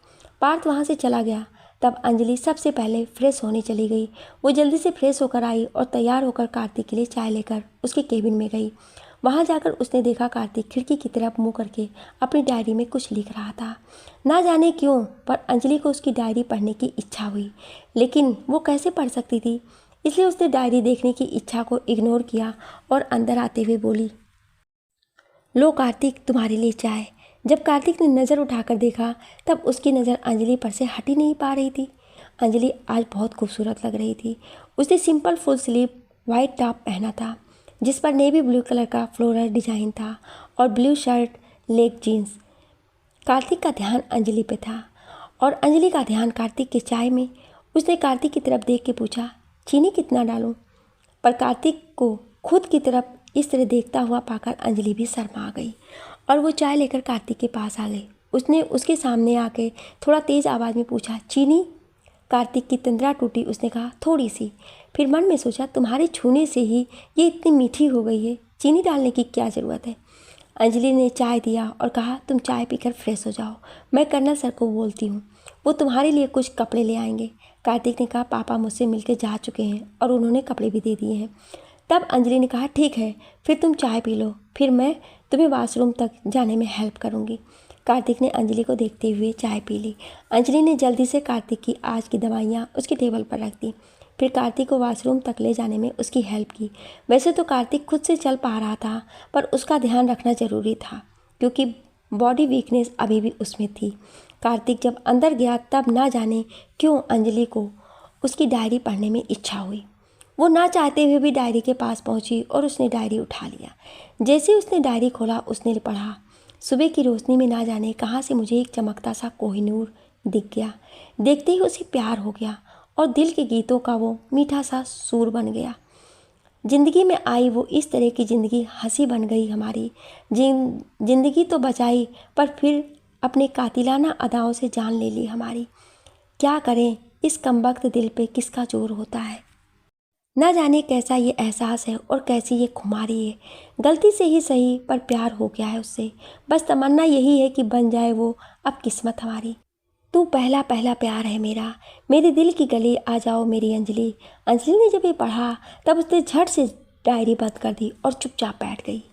पार्थ वहाँ से चला गया। तब अंजलि सबसे पहले फ्रेश होने चली गई। वो जल्दी से फ्रेश होकर आई और तैयार होकर कार्तिक के लिए चाय लेकर उसके केबिन में गई। वहाँ जाकर उसने देखा कार्तिक खिड़की की तरफ मुँह करके अपनी डायरी में कुछ लिख रहा था। ना जाने क्यों पर अंजलि को उसकी डायरी पढ़ने की इच्छा हुई, लेकिन वो कैसे पढ़ सकती थी, इसलिए उसने डायरी देखने की इच्छा को इग्नोर किया और अंदर आते हुए बोली, लो कार्तिक, तुम्हारे लिए चाय। जब कार्तिक ने नज़र उठाकर देखा तब उसकी नज़र अंजलि पर से हट ही नहीं पा रही थी। अंजलि आज बहुत खूबसूरत लग रही थी। उसने simple full sleeve white top पहना था जिस पर नेवी ब्लू कलर का फ्लोरल डिजाइन था और blue shirt, leg jeans. Kartik का ध्यान अंजलि पे था और अंजलि का ध्यान कार्तिक के चाय में। उसने कार्तिक की तरफ देख के पूछा, चीनी कितना डालूं? पर कार्तिक को खुद की तरफ इस तरह देखता हुआ पाकर अंजलि भी शर्मा गई और वो चाय लेकर कार्तिक के पास आ गई। उसने उसके सामने आके थोड़ा तेज़ आवाज़ में पूछा, चीनी? कार्तिक की तंद्रा टूटी। उसने कहा, थोड़ी सी। फिर मन में सोचा, तुम्हारे छूने से ही ये इतनी मीठी हो गई है, चीनी डालने की क्या ज़रूरत है? अंजलि ने चाय दिया और कहा, तुम चाय पीकर फ्रेश हो जाओ, मैं कर्नल सर को बोलती हूँ, वो तुम्हारे लिए कुछ कपड़े ले आएंगे। कार्तिक ने कहा, पापा मुझसे मिलकर जा चुके हैं और उन्होंने कपड़े भी दे दिए हैं। तब अंजलि ने कहा, ठीक है, फिर तुम चाय पी लो, फिर मैं तुम्हें वॉशरूम तक जाने में हेल्प करूँगी। कार्तिक ने अंजलि को देखते हुए चाय पी ली। अंजलि ने जल्दी से कार्तिक की आज की दवाइयाँ उसकी टेबल पर रख दी, फिर कार्तिक को वॉशरूम तक ले जाने में उसकी हेल्प की। वैसे तो कार्तिक खुद से चल पा रहा था, पर उसका ध्यान रखना ज़रूरी था क्योंकि बॉडी वीकनेस अभी भी उसमें थी। कार्तिक जब अंदर गया तब ना जाने क्यों अंजलि को उसकी डायरी पढ़ने में इच्छा हुई। वो ना चाहते हुए भी डायरी के पास पहुंची और उसने डायरी उठा लिया। जैसे उसने डायरी खोला उसने पढ़ा, सुबह की रोशनी में ना जाने कहाँ से मुझे एक चमकता सा कोहिनूर दिख गया। देखते ही उसे प्यार हो गया और दिल के गीतों का वो मीठा सा सूर बन गया। जिंदगी में आई वो इस तरह की ज़िंदगी हंसी बन गई हमारी। जिंदगी तो बचाई पर फिर अपने कातिलाना अदाओं से जान ले ली हमारी। क्या करें, इस कमबख्त दिल पे किसका जोर होता है। ना जाने कैसा ये एहसास है और कैसी ये खुमारी है। गलती से ही सही पर प्यार हो गया है उससे। बस तमन्ना यही है कि बन जाए वो अब किस्मत हमारी। तू पहला पहला प्यार है मेरा, मेरे दिल की गली आ जाओ मेरी अंजलि। अंजलि ने जब ये पढ़ा तब उसने झट से डायरी बंद कर दी और चुपचाप बैठ गई।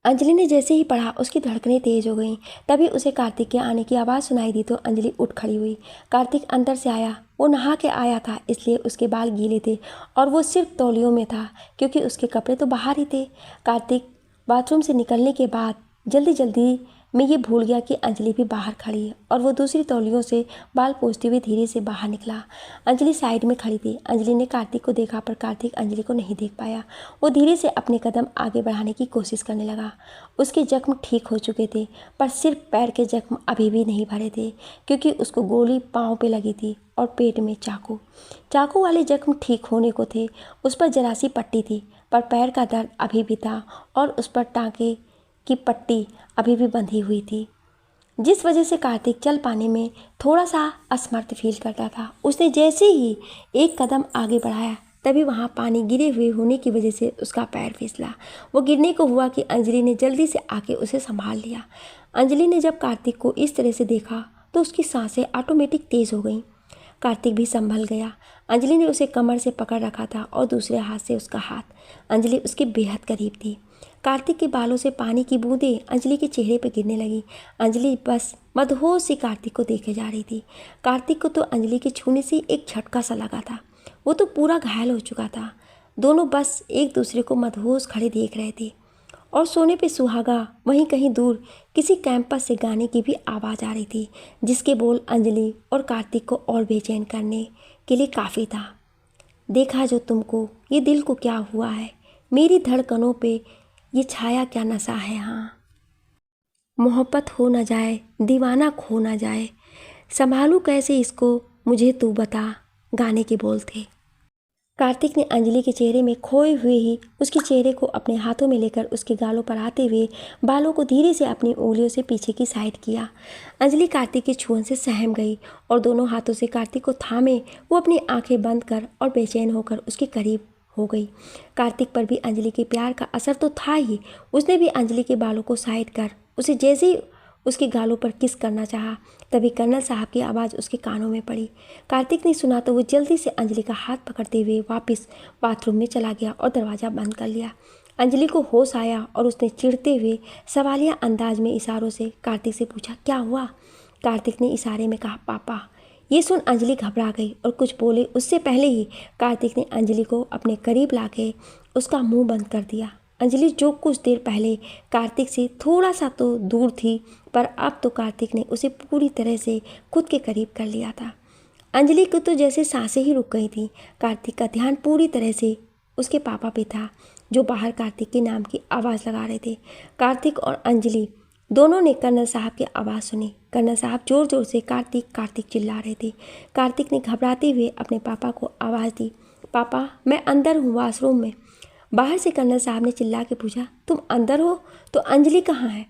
अंजलि ने जैसे ही पढ़ा उसकी धड़कनें तेज हो गईं। तभी उसे कार्तिक के आने की आवाज़ सुनाई दी तो अंजलि उठ खड़ी हुई। कार्तिक अंदर से आया। वो नहा के आया था इसलिए उसके बाल गीले थे और वो सिर्फ तौलियों में था क्योंकि उसके कपड़े तो बाहर ही थे। कार्तिक बाथरूम से निकलने के बाद जल्दी जल्दी मैं ये भूल गया कि अंजलि भी बाहर खड़ी है। और वो दूसरी तौलियों से बाल पोंछते हुए धीरे से बाहर निकला। अंजलि साइड में खड़ी थी। अंजलि ने कार्तिक को देखा पर कार्तिक अंजलि को नहीं देख पाया। वो धीरे से अपने कदम आगे बढ़ाने की कोशिश करने लगा। उसके जख्म ठीक हो चुके थे पर सिर्फ पैर के जख्म अभी भी नहीं भरे थे, क्योंकि उसको गोली पाँव पे लगी थी और पेट में चाकू वाले जख्म ठीक होने को थे। उस पर जरा सी पट्टी थी पर पैर का दर्द अभी भी था और उस पर टाँके की पट्टी अभी भी बंधी हुई थी, जिस वजह से कार्तिक चल पाने में थोड़ा सा असमर्थ फील करता था। उसने जैसे ही एक कदम आगे बढ़ाया तभी वहाँ पानी गिरे हुए होने की वजह से उसका पैर फिसला। वो गिरने को हुआ कि अंजलि ने जल्दी से आके उसे संभाल लिया। अंजलि ने जब कार्तिक को इस तरह से देखा तो उसकी सांसें ऑटोमेटिक तेज़ हो गईं। कार्तिक भी संभल गया। अंजलि ने उसे कमर से पकड़ रखा था और दूसरे हाथ से उसका हाथ। अंजलि उसके बेहद करीब थी। कार्तिक के बालों से पानी की बूंदें अंजलि के चेहरे पर गिरने लगी। अंजलि बस मदहोश सी कार्तिक को देखे जा रही थी। कार्तिक को तो अंजलि के छूने से एक झटका सा लगा था। वो तो पूरा घायल हो चुका था। दोनों बस एक दूसरे को मदहोश खड़े देख रहे थे। और सोने पे सुहागा वहीं कहीं दूर किसी कैंपस से गाने की भी आवाज़ आ रही थी, जिसके बोल अंजलि और कार्तिक को और बेचैन करने के लिए काफ़ी था। देखा जो तुमको, ये दिल को क्या हुआ है, मेरी धड़कनों पे ये छाया क्या नशा है। हाँ, मोहब्बत हो न जाए, दीवाना खो न जाए, संभालूं कैसे इसको मुझे तू बता, गाने के बोल थे। कार्तिक ने अंजलि के चेहरे में खोए हुए ही उसके चेहरे को अपने हाथों में लेकर उसके गालों पर आते हुए बालों को धीरे से अपनी उंगलियों से पीछे की साइड किया। अंजलि कार्तिक के छुअन से सहम गई और दोनों हाथों से कार्तिक को थामे वो अपनी आंखें बंद कर और बेचैन होकर उसके करीब हो गई। कार्तिक पर भी अंजलि के प्यार का असर तो था ही। उसने भी अंजलि के बालों को साइड कर उसे जैसे ही उसके गालों पर किस करना चाहा, तभी कर्नल साहब की आवाज़ उसके कानों में पड़ी। कार्तिक ने सुना तो वो जल्दी से अंजलि का हाथ पकड़ते हुए वापस बाथरूम में चला गया और दरवाज़ा बंद कर लिया। अंजलि को होश आया और उसने चिढ़ते हुए सवालिया अंदाज में इशारों से कार्तिक से पूछा, क्या हुआ? कार्तिक ने इशारे में कहा, पापा। ये सुन अंजलि घबरा गई और कुछ बोले उससे पहले ही कार्तिक ने अंजलि को अपने करीब लाके उसका मुंह बंद कर दिया। अंजलि जो कुछ देर पहले कार्तिक से थोड़ा सा तो दूर थी, पर अब तो कार्तिक ने उसे पूरी तरह से खुद के करीब कर लिया था। अंजलि को तो जैसे सांसें ही रुक गई थी। कार्तिक का ध्यान पूरी तरह से उसके पापा पे था, जो बाहर कार्तिक के नाम की आवाज़ लगा रहे थे। कार्तिक और अंजलि दोनों ने कर्नल साहब की आवाज़ सुनी। कर्नल साहब ज़ोर ज़ोर से कार्तिक कार्तिक चिल्ला रहे थे। कार्तिक ने घबराते हुए अपने पापा को आवाज़ दी, पापा मैं अंदर हूँ, वॉशरूम में। बाहर से कर्नल साहब ने चिल्ला के पूछा, तुम अंदर हो तो अंजलि कहाँ है?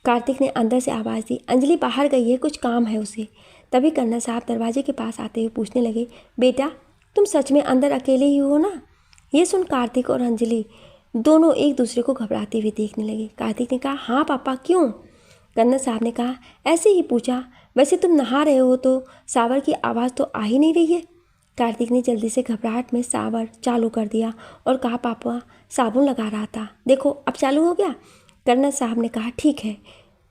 कार्तिक ने अंदर से आवाज़ दी, अंजलि बाहर गई है, कुछ काम है उसे। तभी कर्नल साहब दरवाजे के पास आते हुए पूछने लगे, बेटा तुम सच में अंदर अकेले ही हो ना? ये सुन कार्तिक और अंजलि दोनों एक दूसरे को घबराते हुए देखने लगे। कार्तिक ने कहा, हाँ पापा, क्यों? कर्नल साहब ने कहा, ऐसे ही पूछा, वैसे तुम नहा रहे हो तो शावर की आवाज़ तो आ ही नहीं रही है। कार्तिक ने जल्दी से घबराहट में शावर चालू कर दिया और कहा, पापा साबुन लगा रहा था, देखो अब चालू हो गया। कर्नल साहब ने कहा, ठीक है,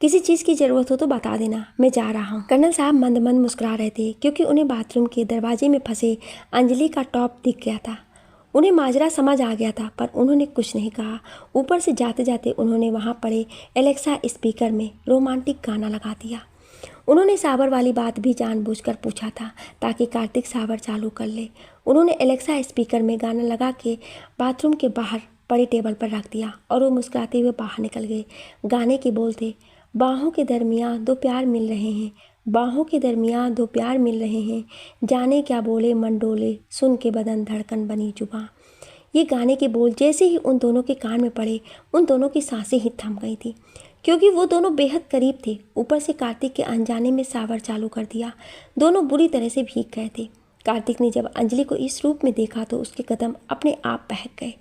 किसी चीज़ की ज़रूरत हो तो बता देना, मैं जा रहा हूँ। कर्नल साहब मंद मंद मुस्कुरा रहे थे, क्योंकि उन्हें बाथरूम के दरवाजे में फंसे अंजलि का टॉप दिख गया था। उन्हें माजरा समझ आ गया था, पर उन्होंने कुछ नहीं कहा। ऊपर से जाते जाते उन्होंने वहाँ पड़े एलेक्सा स्पीकर में रोमांटिक गाना लगा दिया। उन्होंने शावर वाली बात भी जानबूझकर पूछा था ताकि कार्तिक शावर चालू कर ले। उन्होंने एलेक्सा स्पीकर में गाना लगा के बाथरूम के बाहर पड़े टेबल पर रख दिया और वो मुस्कुराते हुए बाहर निकल गए। गाने के बोल थे, बाहों के दरमियाँ दो प्यार मिल रहे हैं, बाहों के दरमियाँ दो प्यार मिल रहे हैं, जाने क्या बोले मन डोले, सुन के बदन धड़कन बनी जुबां। ये गाने के बोल जैसे ही उन दोनों के कान में पड़े, उन दोनों की सांसें ही थम गई थी, क्योंकि वो दोनों बेहद करीब थे। ऊपर से कार्तिक के अनजाने में शावर चालू कर दिया। दोनों बुरी तरह से भीग गए थे। कार्तिक ने जब अंजलि को इस रूप में देखा तो उसके कदम अपने आप बहक गए।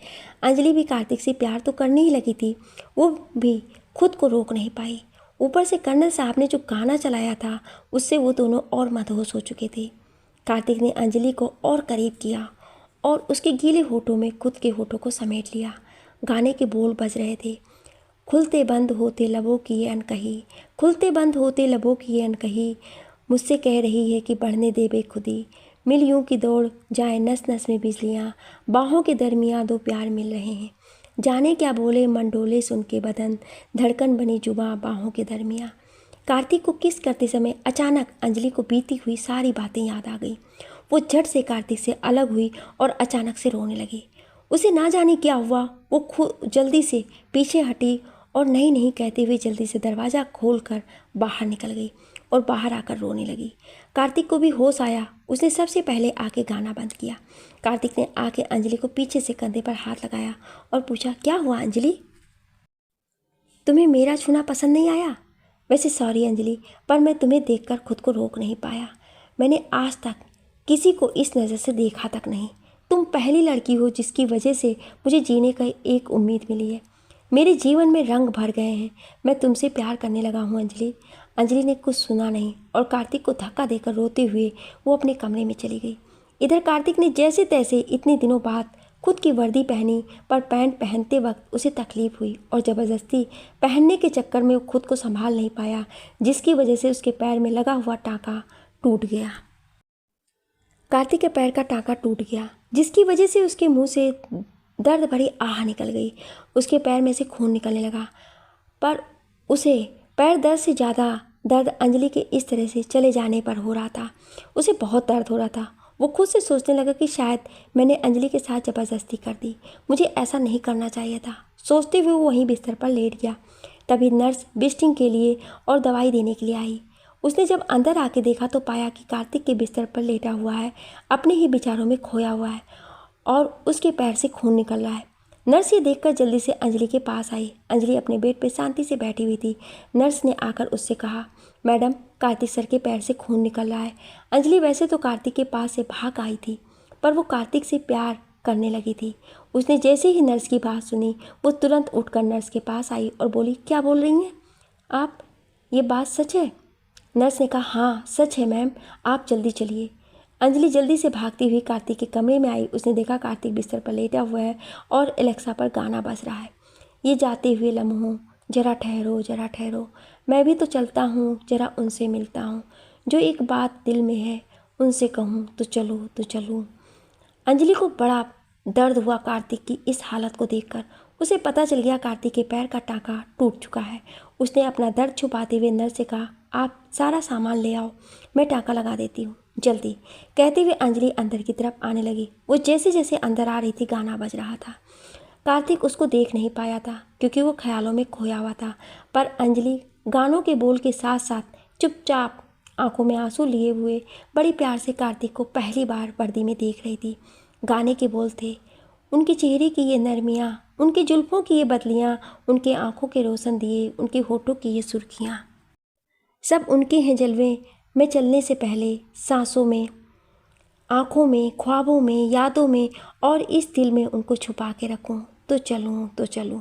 अंजलि भी कार्तिक से प्यार तो करने ही लगी थी, वो भी खुद को रोक नहीं पाई। ऊपर से कर्नल साहब ने जो गाना चलाया था उससे वो दोनों और मदहोश हो चुके थे। कार्तिक ने अंजलि को और करीब किया और उसके गीले होठों में खुद के होठों को समेट लिया। गाने के बोल बज रहे थे, खुलते बंद होते लबों की ये अनकही, खुलते बंद होते लबों की ये अनकही, मुझसे कह रही है कि बढ़ने दे बेखुदी, मिल यूं की दौड़ जाए नस नस में बिजलियाँ, बाहों के दरमियाँ दो प्यार मिल रहे हैं। जाने क्या बोले मन डोले सुन के बदन, धड़कन बनी जुबां बाहों के दरमियाँ। कार्तिक को किस करते समय अचानक अंजलि को बीती हुई सारी बातें याद आ गई। वो झट से कार्तिक से अलग हुई और अचानक से रोने लगी। उसे ना जाने क्या हुआ, वो खुद जल्दी से पीछे हटी और नहीं नहीं कहते हुए जल्दी से दरवाज़ा खोलकर बाहर निकल गई और बाहर आकर रोने लगी। कार्तिक को भी होश आया। उसने सबसे पहले आके गाना बंद किया। कार्तिक ने आके अंजलि को पीछे से कंधे पर हाथ लगाया और पूछा, क्या हुआ अंजलि, तुम्हें मेरा छूना पसंद नहीं आया? वैसे सॉरी अंजलि, पर मैं तुम्हें देखकर खुद को रोक नहीं पाया। मैंने आज तक किसी को इस नज़र से देखा तक नहीं। तुम पहली लड़की हो जिसकी वजह से मुझे जीने का एक उम्मीद मिली है। मेरे जीवन में रंग भर गए हैं। मैं तुमसे प्यार करने लगा हूँ अंजलि। अंजलि ने कुछ सुना नहीं और कार्तिक को धक्का देकर रोते हुए वो अपने कमरे में चली गई। इधर कार्तिक ने जैसे तैसे इतने दिनों बाद खुद की वर्दी पहनी, पर पैंट पहनते वक्त उसे तकलीफ हुई और ज़बरदस्ती पहनने के चक्कर में वो खुद को संभाल नहीं पाया, जिसकी वजह से उसके पैर में लगा हुआ टाँका टूट गया। कार्तिक के पैर का टाँका टूट गया, जिसकी वजह से उसके मुंह से दर्द भरी आह निकल गई। उसके पैर में से खून निकलने लगा, पर उसे पैर दर्द से ज़्यादा दर्द अंजलि के इस तरह से चले जाने पर हो रहा था। उसे बहुत दर्द हो रहा था। वो खुद से सोचने लगा कि शायद मैंने अंजलि के साथ ज़बरदस्ती कर दी, मुझे ऐसा नहीं करना चाहिए था। सोचते हुए वो वहीं बिस्तर पर लेट गया। तभी नर्स विजिटिंग के लिए और दवाई देने के लिए आई। उसने जब अंदर आके देखा तो पाया कि कार्तिक के बिस्तर पर लेटा हुआ है, अपने ही विचारों में खोया हुआ है और उसके पैर से खून निकल रहा है। नर्स ये देखकर जल्दी से अंजलि के पास आई। अंजलि अपने बेड पर शांति से बैठी हुई थी। नर्स ने आकर उससे कहा, मैडम, कार्तिक सर के पैर से खून निकल रहा है। अंजलि वैसे तो कार्तिक के पास से भाग आई थी, पर वो कार्तिक से प्यार करने लगी थी। उसने जैसे ही नर्स की बात सुनी, वो तुरंत उठकर नर्स के पास आई और बोली, क्या बोल रही हैं आप, ये बात सच है? नर्स ने कहा, हाँ सच है मैम, आप जल्दी चलिए। अंजलि जल्दी से भागती हुई कार्तिक के कमरे में आई। उसने देखा कार्तिक बिस्तर पर लेटा हुआ है और एलेक्सा पर गाना बज रहा है। ये जाते हुए लम्हों, जरा ठहरो, मैं भी तो चलता हूँ, जरा उनसे मिलता हूँ, जो एक बात दिल में है उनसे कहूँ तो चलूँ। अंजलि को बड़ा दर्द हुआ कार्तिक की इस हालत को देखकर। उसे पता चल गया कार्तिक के पैर का टाँका टूट चुका है। उसने अपना दर्द छुपाते हुए नर्स से कहा, आप सारा सामान ले आओ, मैं टाँका लगा देती हूँ, जल्दी। कहते हुए अंजलि अंदर की तरफ आने लगी। वो जैसे जैसे अंदर आ रही थी गाना बज रहा था। कार्तिक उसको देख नहीं पाया था क्योंकि वो ख्यालों में खोया हुआ था, पर अंजलि गानों के बोल के साथ साथ चुपचाप आंखों में आंसू लिए हुए बड़ी प्यार से कार्तिक को पहली बार वर्दी में देख रही थी। गाने के बोल थे, उनके चेहरे की ये नरमियाँ, उनके जुल्फ़ों की ये बदलियाँ, उनके आंखों के रोशन दिए, उनके होठों की ये सुर्खियाँ, सब उनके हैं जलवे। मैं चलने से पहले सांसों में, आँखों में, ख्वाबों में, यादों में और इस दिल में उनको छुपा के रखूं तो चलूं।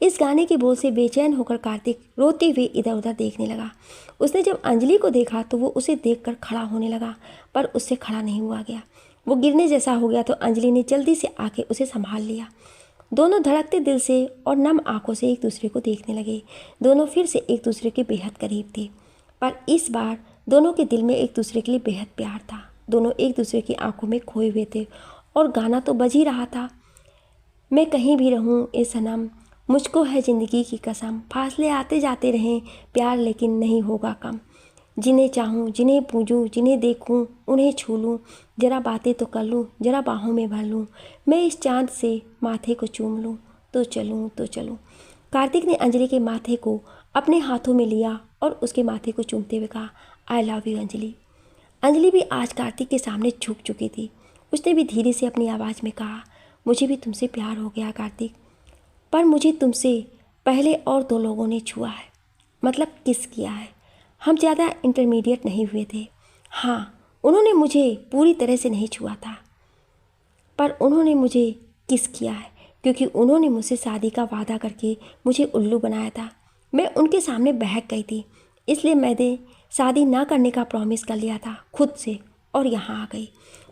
इस गाने के बोल से बेचैन होकर कार्तिक रोते हुए इधर उधर देखने लगा। उसने जब अंजलि को देखा तो वो उसे देखकर खड़ा होने लगा, पर उससे खड़ा नहीं हुआ गया। वो गिरने जैसा हो गया तो अंजलि ने जल्दी से आके उसे संभाल लिया। दोनों धड़कते दिल से और नम आंखों से एक दूसरे को देखने लगे। दोनों फिर से एक दूसरे के बेहद करीब थे, पर इस बार दोनों के दिल में एक दूसरे के लिए बेहद प्यार था। दोनों एक दूसरे की आंखों में खोए हुए थे और गाना तो बज ही रहा था, मैं कहीं भी रहूं ए सनम, मुझको है ज़िंदगी की कसम, फासले आते जाते रहें प्यार लेकिन नहीं होगा कम, जिन्हें चाहूं, जिन्हें पूजूं, जिन्हें देखूं, उन्हें छू लूं, जरा बातें तो कर लूं, जरा बाहों में भर लूं, मैं इस चांद से माथे को चूम लूं तो चलूं। कार्तिक ने अंजलि के माथे को अपने हाथों में लिया और उसके माथे को चूमते हुए कहा, I love you Anjali. Anjali भी आज कार्तिक के सामने झुक चुकी थी। उसने भी धीरे से अपनी आवाज़ में कहा, मुझे भी तुमसे प्यार हो गया कार्तिक, पर मुझे तुमसे पहले और दो लोगों ने छुआ है, मतलब किस किया है। हम ज़्यादा इंटरमीडिएट नहीं हुए थे। हाँ, उन्होंने मुझे पूरी तरह से नहीं छुआ था, पर उन्होंने मुझे किस किया है क्योंकि उन्होंने मुझसे शादी का वादा करके मुझे उल्लू बनाया था। मैं उनके सामने बहक गई थी, इसलिए मैंने शादी ना करने का प्रॉमिस कर लिया था खुद से और यहाँ आ गई।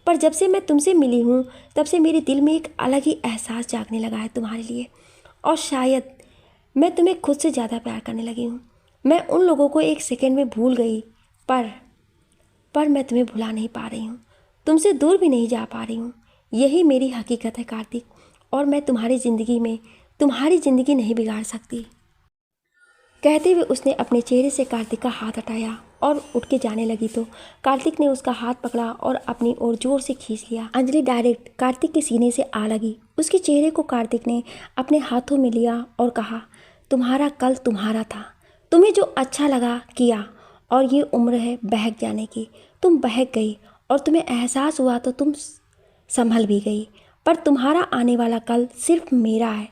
पर जब से मैं तुमसे मिली हूँ तब से मेरे दिल में एक अलग ही एहसास जागने लगा है तुम्हारे लिए, और शायद मैं तुम्हें खुद से ज़्यादा प्यार करने लगी हूँ। मैं उन लोगों को एक सेकंड में भूल गई, पर मैं तुम्हें भुला नहीं पा रही हूँ, तुमसे दूर भी नहीं जा पा रही हूँ। यही मेरी हकीकत है कार्तिक, और मैं तुम्हारी ज़िंदगी में तुम्हारी ज़िंदगी नहीं बिगाड़ सकती। कहते हुए उसने अपने चेहरे से कार्तिक का हाथ हटाया और उठ के जाने लगी तो कार्तिक ने उसका हाथ पकड़ा और अपनी ओर जोर से खींच लिया। अंजलि डायरेक्ट कार्तिक के सीने से आ लगी। उसके चेहरे को कार्तिक ने अपने हाथों में लिया और कहा, तुम्हारा कल तुम्हारा था, तुम्हें जो अच्छा लगा किया, और ये उम्र है बहक जाने की। तुम बहक गई और तुम्हें एहसास हुआ तो तुम संभल भी गई, पर तुम्हारा आने वाला कल सिर्फ मेरा है,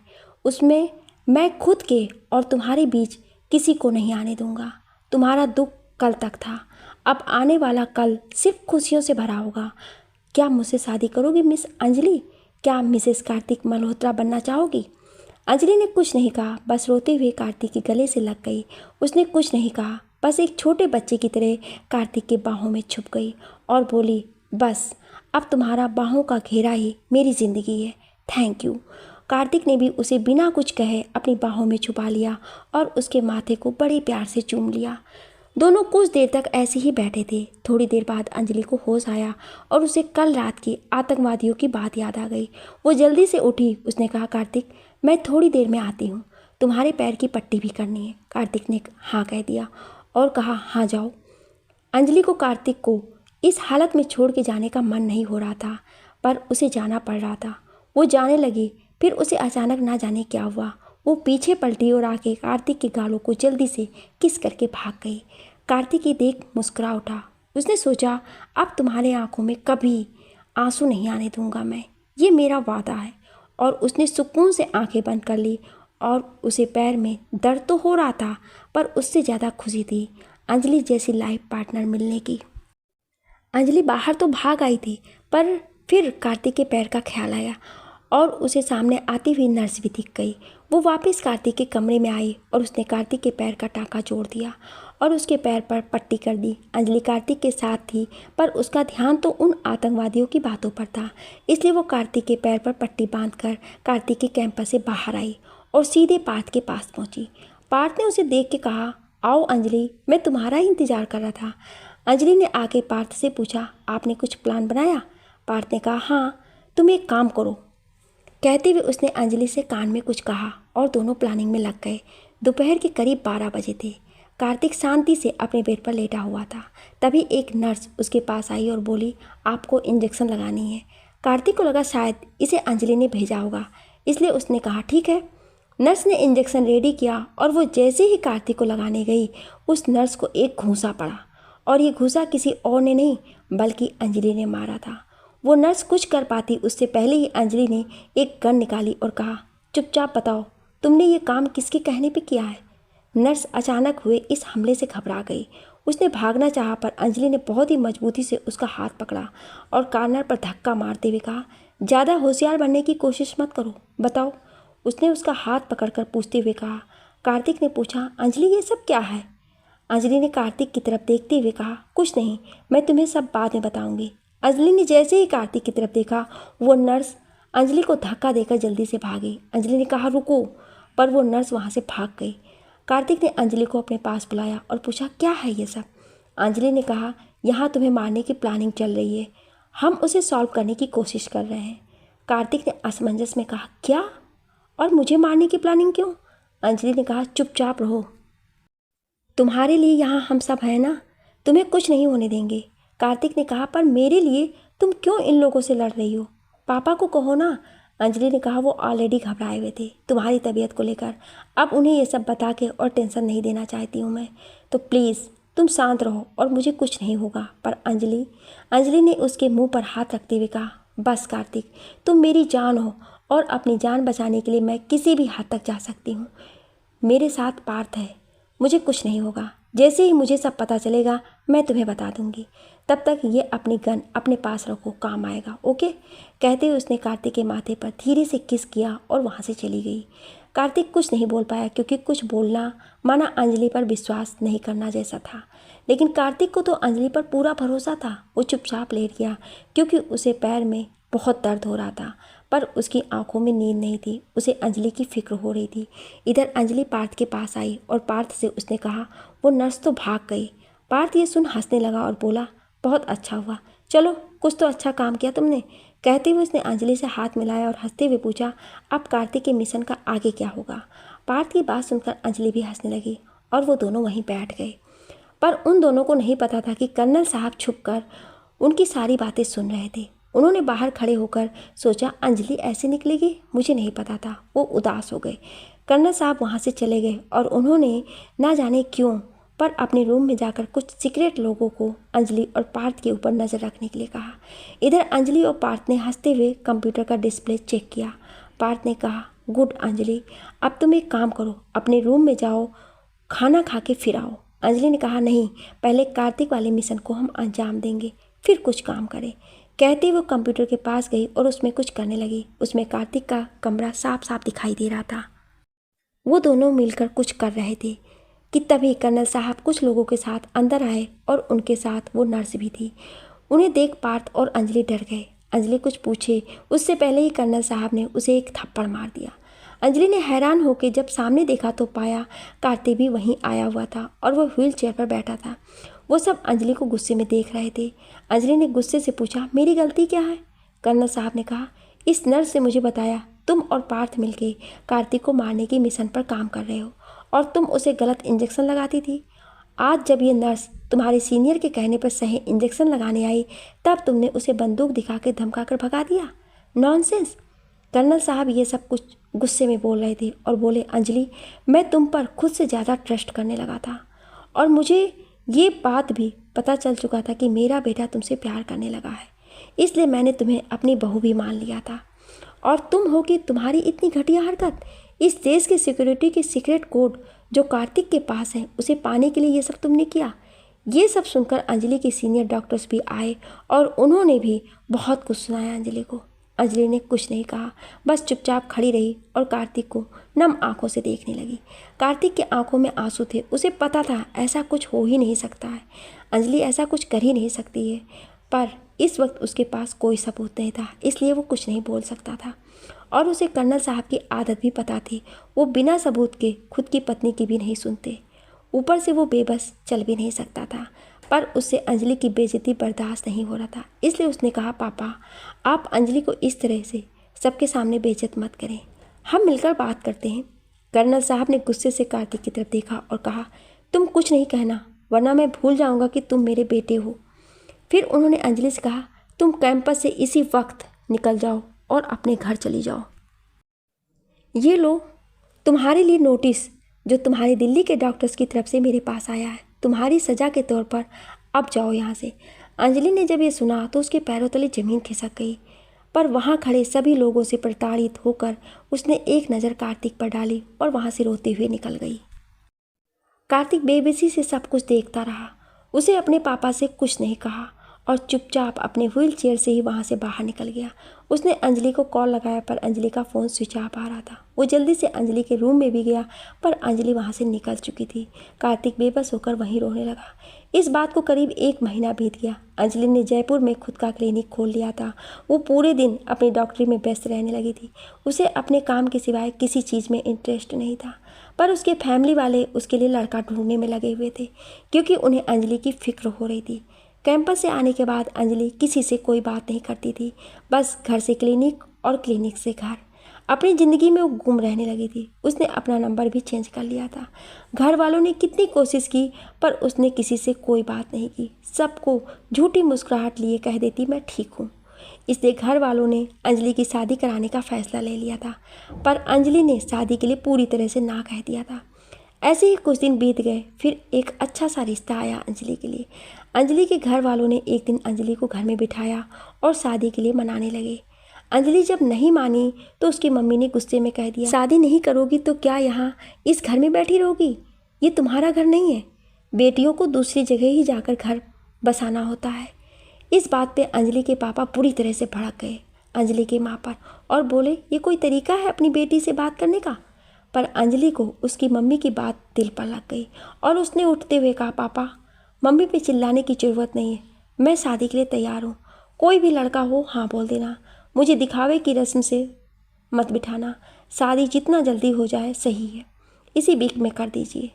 उसमें मैं खुद के और तुम्हारे बीच किसी को नहीं आने दूंगा। तुम्हारा दुख कल तक था, अब आने वाला कल सिर्फ खुशियों से भरा होगा। क्या मुझसे शादी करोगी मिस अंजलि? क्या मिसेस कार्तिक मल्होत्रा बनना चाहोगी? अंजलि ने कुछ नहीं कहा, बस रोते हुए कार्तिक के गले से लग गई। उसने कुछ नहीं कहा, बस एक छोटे बच्चे की तरह कार्तिक के बाहों में छुप गई और बोली, बस अब तुम्हारा बाहों का घेरा ही मेरी ज़िंदगी है, थैंक यू। कार्तिक ने भी उसे बिना कुछ कहे अपनी बाहों में छुपा लिया और उसके माथे को बड़े प्यार से चूम लिया। दोनों कुछ देर तक ऐसे ही बैठे थे। थोड़ी देर बाद अंजलि को होश आया और उसे कल रात की आतंकवादियों की बात याद आ गई। वो जल्दी से उठी। उसने कहा, कार्तिक मैं थोड़ी देर में आती हूँ, तुम्हारे पैर की पट्टी भी करनी है। कार्तिक ने हाँ कह दिया और कहा, हाँ जाओ। अंजलि को कार्तिक को इस हालत में छोड़ के जाने का मन नहीं हो रहा था, पर उसे जाना पड़ रहा था। वो जाने लगी, फिर उसे अचानक ना जाने क्या हुआ, वो पीछे पलटी और आके कार्तिक के गालों को जल्दी से किस करके भाग गई। कार्तिक ये देख मुस्कुरा उठा। उसने सोचा, अब तुम्हारे आंखों में कभी आंसू नहीं आने दूंगा मैं, ये मेरा वादा है। और उसने सुकून से आंखें बंद कर ली और उसे पैर में दर्द तो हो रहा था, पर उससे ज़्यादा खुशी थी अंजलि जैसी लाइफ पार्टनर मिलने की। अंजलि बाहर तो भाग आई थी, पर फिर कार्तिक के पैर का ख्याल आया और उसे सामने आती हुई नर्स भी दिख गई। वो वापस कार्तिक के कमरे में आई और उसने कार्तिक के पैर का टाँका जोड़ दिया और उसके पैर पर पट्टी कर दी। अंजलि कार्तिक के साथ थी, पर उसका ध्यान तो उन आतंकवादियों की बातों पर था, इसलिए वो कार्तिक के पैर पर पट्टी बांधकर कार्तिक के कैंपस से बाहर आई और सीधे पार्थ के पास पहुंची। पार्थ ने उसे देख के कहा, आओ अंजलि, मैं तुम्हारा ही इंतज़ार कर रहा था। अंजलि ने आके पार्थ से पूछा, आपने कुछ प्लान बनाया? पार्थ ने कहा, हाँ, तुम एक काम करो। कहते हुए उसने अंजलि से कान में कुछ कहा और दोनों प्लानिंग में लग गए। दोपहर के करीब 12 बजे थे। कार्तिक शांति से अपने बेड पर लेटा हुआ था। तभी एक नर्स उसके पास आई और बोली, आपको इंजेक्शन लगानी है। कार्तिक को लगा शायद इसे अंजलि ने भेजा होगा, इसलिए उसने कहा, ठीक है। नर्स ने इंजेक्शन रेडी किया और वो जैसे ही कार्तिक को लगाने गई, उस नर्स को एक घूंसा पड़ा और ये घूंसा किसी और ने नहीं बल्कि अंजलि ने मारा था। वो नर्स कुछ कर पाती उससे पहले ही अंजलि ने एक गन निकाली और कहा, चुपचाप बताओ तुमने ये काम किसके कहने पे किया है? नर्स अचानक हुए इस हमले से घबरा गई। उसने भागना चाहा, पर अंजलि ने बहुत ही मजबूती से उसका हाथ पकड़ा और कॉर्नर पर धक्का मारते हुए कहा, ज़्यादा होशियार बनने की कोशिश मत करो, बताओ। उसने उसका हाथ पकड़कर पूछते हुए कहा। कार्तिक ने पूछा, अंजलि ये सब क्या है? अंजलि ने कार्तिक की तरफ देखते हुए कहा, कुछ नहीं, मैं तुम्हें सब बाद में बताऊंगी। अंजलि ने जैसे ही कार्तिक की तरफ देखा, वो नर्स अंजलि को धक्का देकर जल्दी से भागी। अंजलि ने कहा, रुको, पर वो नर्स वहाँ से भाग गई। कार्तिक ने अंजलि को अपने पास बुलाया और पूछा, क्या है ये सब? अंजलि ने कहा, यहाँ तुम्हें मारने की प्लानिंग चल रही है, हम उसे सॉल्व करने की कोशिश कर रहे हैं। कार्तिक ने असमंजस में कहा, क्या? और मुझे मारने की प्लानिंग क्यों? अंजलि ने कहा, चुपचाप रहो, तुम्हारे लिए यहाँ हम सब हैं ना, तुम्हें कुछ नहीं होने देंगे। कार्तिक ने कहा, पर मेरे लिए तुम क्यों इन लोगों से लड़ रही हो? पापा को कहो ना। अंजलि ने कहा, वो ऑलरेडी घबराए हुए थे तुम्हारी तबीयत को लेकर, अब उन्हें ये सब बता के और टेंशन नहीं देना चाहती हूँ मैं, तो प्लीज़ तुम शांत रहो और मुझे कुछ नहीं होगा। पर अंजलि ने उसके मुंह पर हाथ रखते हुए कहा, बस कार्तिक, तुम मेरी जान हो और अपनी जान बचाने के लिए मैं किसी भी हद तक जा सकती हूँ। मेरे साथ पार्थ है, मुझे कुछ नहीं होगा। जैसे ही मुझे सब पता चलेगा मैं तुम्हें बता दूंगी। तब तक ये अपनी गन अपने पास रखो, काम आएगा, ओके? कहते हुए उसने कार्तिक के माथे पर धीरे से किस किया और वहाँ से चली गई। कार्तिक कुछ नहीं बोल पाया, क्योंकि कुछ बोलना माना अंजलि पर विश्वास नहीं करना जैसा था। लेकिन कार्तिक को तो अंजलि पर पूरा भरोसा था। वो चुपचाप लेट गया, क्योंकि उसे पैर में बहुत दर्द हो रहा था, पर उसकी आंखों में नींद नहीं थी। उसे अंजलि की फिक्र हो रही थी। इधर अंजलि पार्थ के पास आई और पार्थ से उसने कहा, वो नर्स तो भाग गई। पार्थ ये सुन हंसने लगा और बोला, बहुत अच्छा हुआ, चलो कुछ तो अच्छा काम किया तुमने। कहते हुए उसने अंजलि से हाथ मिलाया और हंसते हुए पूछा, अब कार्तिक के मिशन का आगे क्या होगा। पार्थ की बात सुनकर अंजलि भी हंसने लगी और वो दोनों वहीं बैठ गए। पर उन दोनों को नहीं पता था कि कर्नल साहब छुपकर उनकी सारी बातें सुन रहे थे। उन्होंने बाहर खड़े होकर सोचा, अंजलि ऐसे निकलेगी, मुझे नहीं पता था। वो उदास हो गए। कर्नल साहब वहाँ से चले गए और उन्होंने ना जाने क्यों पर अपने रूम में जाकर कुछ सीक्रेट लोगों को अंजलि और पार्थ के ऊपर नज़र रखने के लिए कहा। इधर अंजलि और पार्थ ने हंसते हुए कंप्यूटर का डिस्प्ले चेक किया। पार्थ ने कहा, गुड अंजलि, अब तुम एक काम करो, अपने रूम में जाओ, खाना खा के फिर आओ। अंजलि ने कहा, नहीं, पहले कार्तिक वाले मिशन को हम अंजाम देंगे, फिर कुछ काम करें। कहते वो कंप्यूटर के पास गई और उसमें कुछ करने लगी। उसमें कार्तिक का कमरा साफ साफ दिखाई दे रहा था। वो दोनों मिलकर कुछ कर रहे थे कि तभी कर्नल साहब कुछ लोगों के साथ अंदर आए और उनके साथ वो नर्स भी थी। उन्हें देख पार्थ और अंजलि डर गए। अंजलि कुछ पूछे उससे पहले ही कर्नल साहब ने उसे एक थप्पड़ मार दिया। अंजलि ने हैरान होकर जब सामने देखा तो पाया कार्तिक भी वहीं आया हुआ था और वह व्हील चेयर पर बैठा था। वो सब अंजलि को गुस्से में देख रहे थे। अंजलि ने गुस्से से पूछा, मेरी गलती क्या है। कर्नल साहब ने कहा, इस नर्स से मुझे बताया तुम और पार्थ मिलके कार्तिक को मारने की मिशन पर काम कर रहे हो और तुम उसे गलत इंजेक्शन लगाती थी। आज जब ये नर्स तुम्हारे सीनियर के कहने पर सही इंजेक्शन लगाने आई तब तुमने उसे बंदूक दिखा के धमका कर भगा दिया। नॉनसेंस। कर्नल साहब ये सब कुछ गुस्से में बोल रहे थे और बोले, अंजलि, मैं तुम पर खुद से ज़्यादा ट्रस्ट करने लगा था और मुझे ये बात भी पता चल चुका था कि मेरा बेटा तुमसे प्यार करने लगा है, इसलिए मैंने तुम्हें अपनी बहू भी मान लिया था। और तुम हो कि तुम्हारी इतनी घटिया हरकत, इस देश के सिक्योरिटी के सीक्रेट कोड जो कार्तिक के पास है उसे पाने के लिए ये सब तुमने किया। ये सब सुनकर अंजलि के सीनियर डॉक्टर्स भी आए और उन्होंने भी बहुत कुछ सुनाया अंजलि को। अंजलि ने कुछ नहीं कहा, बस चुपचाप खड़ी रही और कार्तिक को नम आंखों से देखने लगी। कार्तिक के आंखों में आंसू थे। उसे पता था ऐसा कुछ हो ही नहीं सकता है, अंजलि ऐसा कुछ कर ही नहीं सकती है, पर इस वक्त उसके पास कोई सबूत नहीं था, इसलिए वो कुछ नहीं बोल सकता था। और उसे कर्नल साहब की आदत भी पता थी, वो बिना सबूत के खुद की पत्नी की भी नहीं सुनते। ऊपर से वो बेबस चल भी नहीं सकता था, पर उससे अंजलि की बेइज्जती बर्दाश्त नहीं हो रहा था। इसलिए उसने कहा, पापा, आप अंजलि को इस तरह से सबके सामने बेइज्जत मत करें, हम मिलकर बात करते हैं। कर्नल साहब ने गुस्से से कार्तिक की तरफ देखा और कहा, तुम कुछ नहीं कहना वरना मैं भूल जाऊंगा कि तुम मेरे बेटे हो। फिर उन्होंने अंजलि से कहा, तुम कैंपस से इसी वक्त निकल जाओ और अपने घर चली जाओ। ये लो तुम्हारे लिए नोटिस जो तुम्हारे दिल्ली के डॉक्टर्स की तरफ से मेरे पास आया है, तुम्हारी सज़ा के तौर पर अब जाओ यहाँ से। अंजलि ने जब ये सुना तो उसके पैरों तले ज़मीन खिसक गई, पर वहाँ खड़े सभी लोगों से प्रताड़ित होकर उसने एक नज़र कार्तिक पर डाली और वहाँ से रोते हुए निकल गई। कार्तिक बेबसी से सब कुछ देखता रहा। उसे अपने पापा से कुछ नहीं कहा और चुपचाप अपने व्हील चेयर से ही वहाँ से बाहर निकल गया। उसने अंजलि को कॉल लगाया पर अंजलि का फ़ोन स्विच ऑफ आ रहा था। वो जल्दी से अंजलि के रूम में भी गया पर अंजलि वहाँ से निकल चुकी थी। कार्तिक बेबस होकर वहीं रोने लगा। इस बात को करीब 1 महीना बीत गया। अंजलि ने जयपुर में खुद का क्लिनिक खोल लिया था। वो पूरे दिन अपनी डॉक्टरी में व्यस्त रहने लगी थी। उसे अपने काम के सिवाय किसी चीज़ में इंटरेस्ट नहीं था, पर उसके फैमिली वाले उसके लिए लड़का ढूंढने में लगे हुए थे क्योंकि उन्हें अंजलि की फिक्र हो रही थी। कैंपस से आने के बाद अंजलि किसी से कोई बात नहीं करती थी, बस घर से क्लिनिक और क्लिनिक से घर। अपनी ज़िंदगी में वो गुम रहने लगी थी। उसने अपना नंबर भी चेंज कर लिया था। घर वालों ने कितनी कोशिश की पर उसने किसी से कोई बात नहीं की। सबको झूठी मुस्कुराहट लिए कह देती मैं ठीक हूँ। इसलिए घर वालों ने अंजलि की शादी कराने का फ़ैसला ले लिया था, पर अंजलि ने शादी के लिए पूरी तरह से ना कह दिया था। ऐसे ही कुछ दिन बीत गए, फिर एक अच्छा सा रिश्ता आया अंजलि के लिए। अंजलि के घर वालों ने एक दिन अंजलि को घर में बिठाया और शादी के लिए मनाने लगे। अंजलि जब नहीं मानी तो उसकी मम्मी ने गुस्से में कह दिया, शादी नहीं करोगी तो क्या यहाँ इस घर में बैठी रहोगी? ये तुम्हारा घर नहीं है, बेटियों को दूसरी जगह ही जाकर घर बसाना होता है। इस बात पे अंजलि के पापा पूरी तरह से भड़क गए अंजलि की माँ पर और बोले, ये कोई तरीका है अपनी बेटी से बात करने का? पर अंजलि को उसकी मम्मी की बात दिल पर लग गई और उसने उठते हुए कहा, पापा, मम्मी पे चिल्लाने की ज़रूरत नहीं है, मैं शादी के लिए तैयार हूँ। कोई भी लड़का हो हाँ बोल देना, मुझे दिखावे की रस्म से मत बिठाना। शादी जितना जल्दी हो जाए सही है, इसी वीक में कर दीजिए।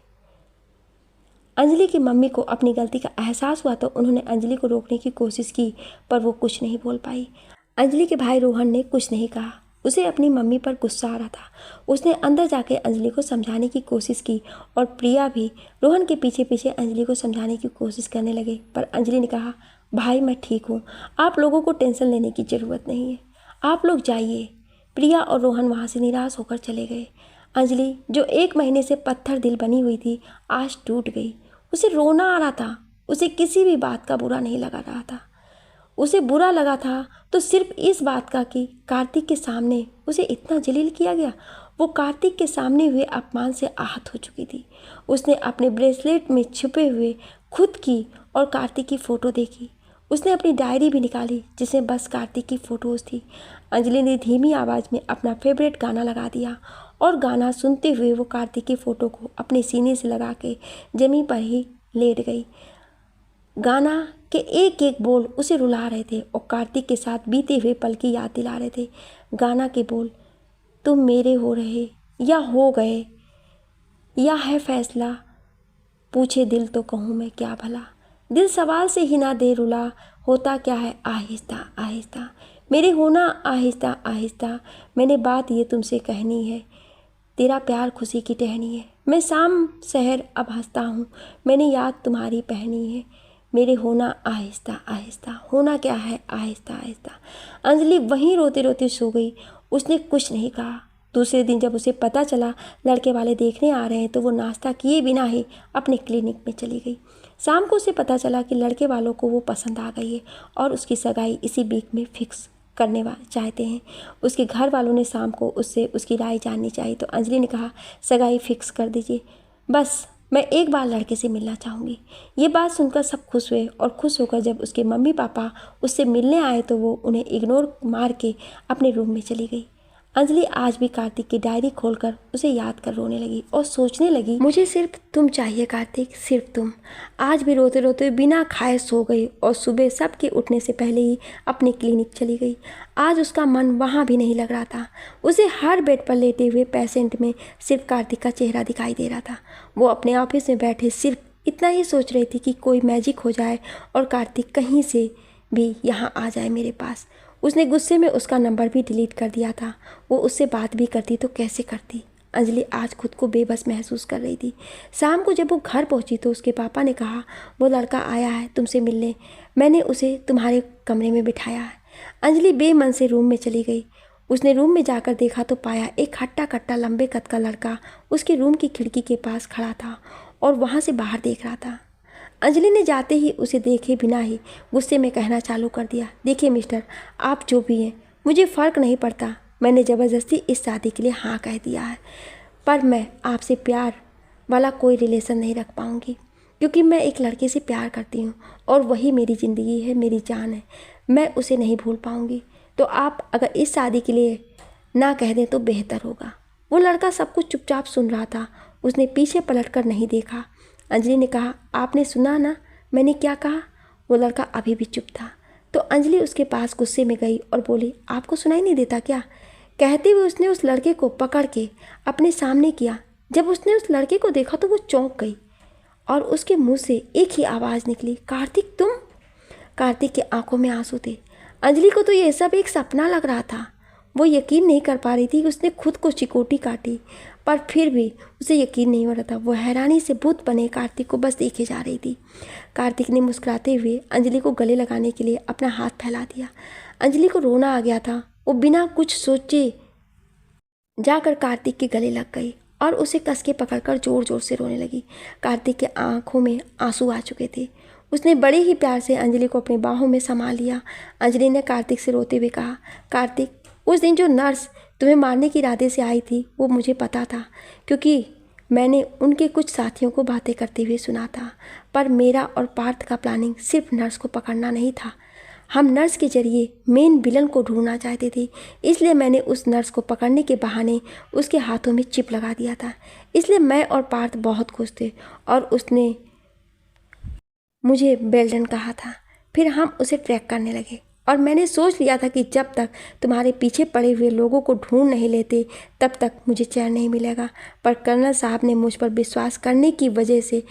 अंजलि की मम्मी को अपनी गलती का एहसास हुआ तो उन्होंने अंजलि को रोकने की कोशिश की पर वो कुछ नहीं बोल पाई। अंजलि के भाई रोहन ने कुछ नहीं कहा। उसे अपनी मम्मी पर गुस्सा आ रहा था। उसने अंदर जाके अंजलि को समझाने की कोशिश की और प्रिया भी रोहन के पीछे पीछे अंजलि को समझाने की कोशिश करने लगे। पर अंजलि ने कहा, भाई मैं ठीक हूँ, आप लोगों को टेंशन लेने की ज़रूरत नहीं है, आप लोग जाइए। प्रिया और रोहन वहाँ से निराश होकर चले गए। अंजलि जो 1 महीने से पत्थर दिल बनी हुई थी, आज टूट गई। उसे रोना आ रहा था। उसे किसी भी बात का बुरा नहीं लगा रहा था। उसे बुरा लगा था तो सिर्फ इस बात का कि कार्तिक के सामने उसे इतना जलील किया गया। वो कार्तिक के सामने हुए अपमान से आहत हो चुकी थी। उसने अपने ब्रेसलेट में छुपे हुए खुद की और कार्तिक की फ़ोटो देखी। उसने अपनी डायरी भी निकाली जिसमें बस कार्तिक की फ़ोटोज़ थी। अंजलि ने धीमी आवाज़ में अपना फेवरेट गाना लगा दिया और गाना सुनते हुए वो कार्तिक की फ़ोटो को अपने सीने से लगा के ज़मीन पर ही लेट गई। गाना के एक एक बोल उसे रुला रहे थे और कार्तिक के साथ बीते हुए पल की याद दिला रहे थे। गाना के बोल, तुम मेरे हो रहे या हो गए, या है फैसला, पूछे दिल तो कहूँ मैं क्या भला। दिल सवाल से ही ना दे रुला, होता क्या है आहिस्ता आहिस्ता, मेरे होना आहिस्ता आहिस्ता। मैंने बात ये तुमसे कहनी है, तेरा प्यार खुशी की टहनी है। मैं शाम शहर अब हंसता हूँ, मैंने याद तुम्हारी पहनी है। मेरे होना आहिस्ता आहिस्ता, होना क्या है आहिस्ता आहिस्ता। अंजलि वहीं रोते रोते सो गई। उसने कुछ नहीं कहा। दूसरे दिन जब उसे पता चला लड़के वाले देखने आ रहे हैं तो वो नाश्ता किए बिना ही अपने क्लिनिक में चली गई। शाम को उसे पता चला कि लड़के वालों को वो पसंद आ गई है और उसकी सगाई इसी वीक में फिक्स करने चाहते हैं। उसके घर वालों ने शाम को उससे उसकी राय जाननी चाहिए तो अंजलि ने कहा, सगाई फिक्स कर दीजिए, बस मैं एक बार लड़के से मिलना चाहूँगी। ये बात सुनकर सब खुश हुए और खुश होकर जब उसके मम्मी पापा उससे मिलने आए तो वो उन्हें इग्नोर मार के अपने रूम में चली गई। अंजलि आज भी कार्तिक की डायरी खोलकर उसे याद कर रोने लगी और सोचने लगी, मुझे सिर्फ तुम चाहिए कार्तिक, सिर्फ तुम। आज भी रोते रोते बिना खाए सो गई और सुबह सबके उठने से पहले ही अपने क्लिनिक चली गई। आज उसका मन वहाँ भी नहीं लग रहा था। उसे हर बेड पर लेटे हुए पेशेंट में सिर्फ कार्तिक का चेहरा दिखाई दे रहा था। वो अपने ऑफिस में बैठे सिर्फ इतना ही सोच रही थी कि कोई मैजिक हो जाए और कार्तिक कहीं से भी यहाँ आ जाए मेरे पास। उसने गुस्से में उसका नंबर भी डिलीट कर दिया था। वो उससे बात भी करती तो कैसे करती। अंजलि आज खुद को बेबस महसूस कर रही थी। शाम को जब वो घर पहुंची तो उसके पापा ने कहा, वो लड़का आया है तुमसे मिलने, मैंने उसे तुम्हारे कमरे में बिठाया है। अंजलि बेमन से रूम में चली गई। उसने रूम में जाकर देखा तो पाया एक हट्टा कट्टा लंबे कद का लड़का उसके रूम की खिड़की के पास खड़ा था और वहाँ से बाहर देख रहा था। अंजलि ने जाते ही उसे देखे बिना ही गुस्से में कहना चालू कर दिया, देखिए मिस्टर, आप जो भी हैं मुझे फ़र्क नहीं पड़ता। मैंने ज़बरदस्ती इस शादी के लिए हाँ कह दिया है, पर मैं आपसे प्यार वाला कोई रिलेशन नहीं रख पाऊँगी क्योंकि मैं एक लड़के से प्यार करती हूँ और वही मेरी ज़िंदगी है, मेरी जान है। मैं उसे नहीं भूल पाऊँगी। तो आप अगर इस शादी के लिए ना कह दें तो बेहतर होगा। वो लड़का सब कुछ चुपचाप सुन रहा था। उसने पीछे पलटकर नहीं देखा। अंजलि ने कहा, आपने सुना ना मैंने क्या कहा? वो लड़का अभी भी चुप था। तो अंजलि उसके पास गुस्से में गई और बोली, आपको सुनाई नहीं देता क्या? कहते हुए उसने उस लड़के को पकड़ के अपने सामने किया। जब उसने उस लड़के को देखा तो वो चौंक गई और उसके मुंह से एक ही आवाज़ निकली, कार्तिक तुम? कार्तिक के आंखों में आंसू थे। अंजलि को तो ये सब एक सपना लग रहा था। वो यकीन नहीं कर पा रही थी कि उसने खुद को चिकोटी काटी, पर फिर भी उसे यकीन नहीं हो रहा था। वो हैरानी से भूत बने कार्तिक को बस देखे जा रही थी। कार्तिक ने मुस्कुराते हुए अंजलि को गले लगाने के लिए अपना हाथ फैला दिया। अंजलि को रोना आ गया था। वो बिना कुछ सोचे जाकर कार्तिक के गले लग गई और उसे कस के पकड़कर जोर जोर से रोने लगी। कार्तिक के आंखों में आंसू आ चुके थे। उसने बड़े ही प्यार से अंजलि को अपने बाहों में संभाल लिया। अंजलि ने कार्तिक से रोते हुए कहा, कार्तिक, उस दिन जो नर्स तुम्हें मारने के इरादे से आई थी वो मुझे पता था क्योंकि मैंने उनके कुछ साथियों को बातें करते हुए सुना था। पर मेरा और पार्थ का प्लानिंग सिर्फ नर्स को पकड़ना नहीं था। हम नर्स के जरिए मेन विलन को ढूंढना चाहते थे, इसलिए मैंने उस नर्स को पकड़ने के बहाने उसके हाथों में चिप लगा दिया था। इसलिए मैं और पार्थ बहुत खुश थे और उसने मुझे बेल्डन कहा था। फिर हम उसे ट्रैक करने लगे और मैंने सोच लिया था कि जब तक तुम्हारे पीछे पड़े हुए लोगों को ढूंढ नहीं लेते तब तक मुझे चैन नहीं मिलेगा। पर कर्नल साहब ने मुझ पर विश्वास करने की वजह से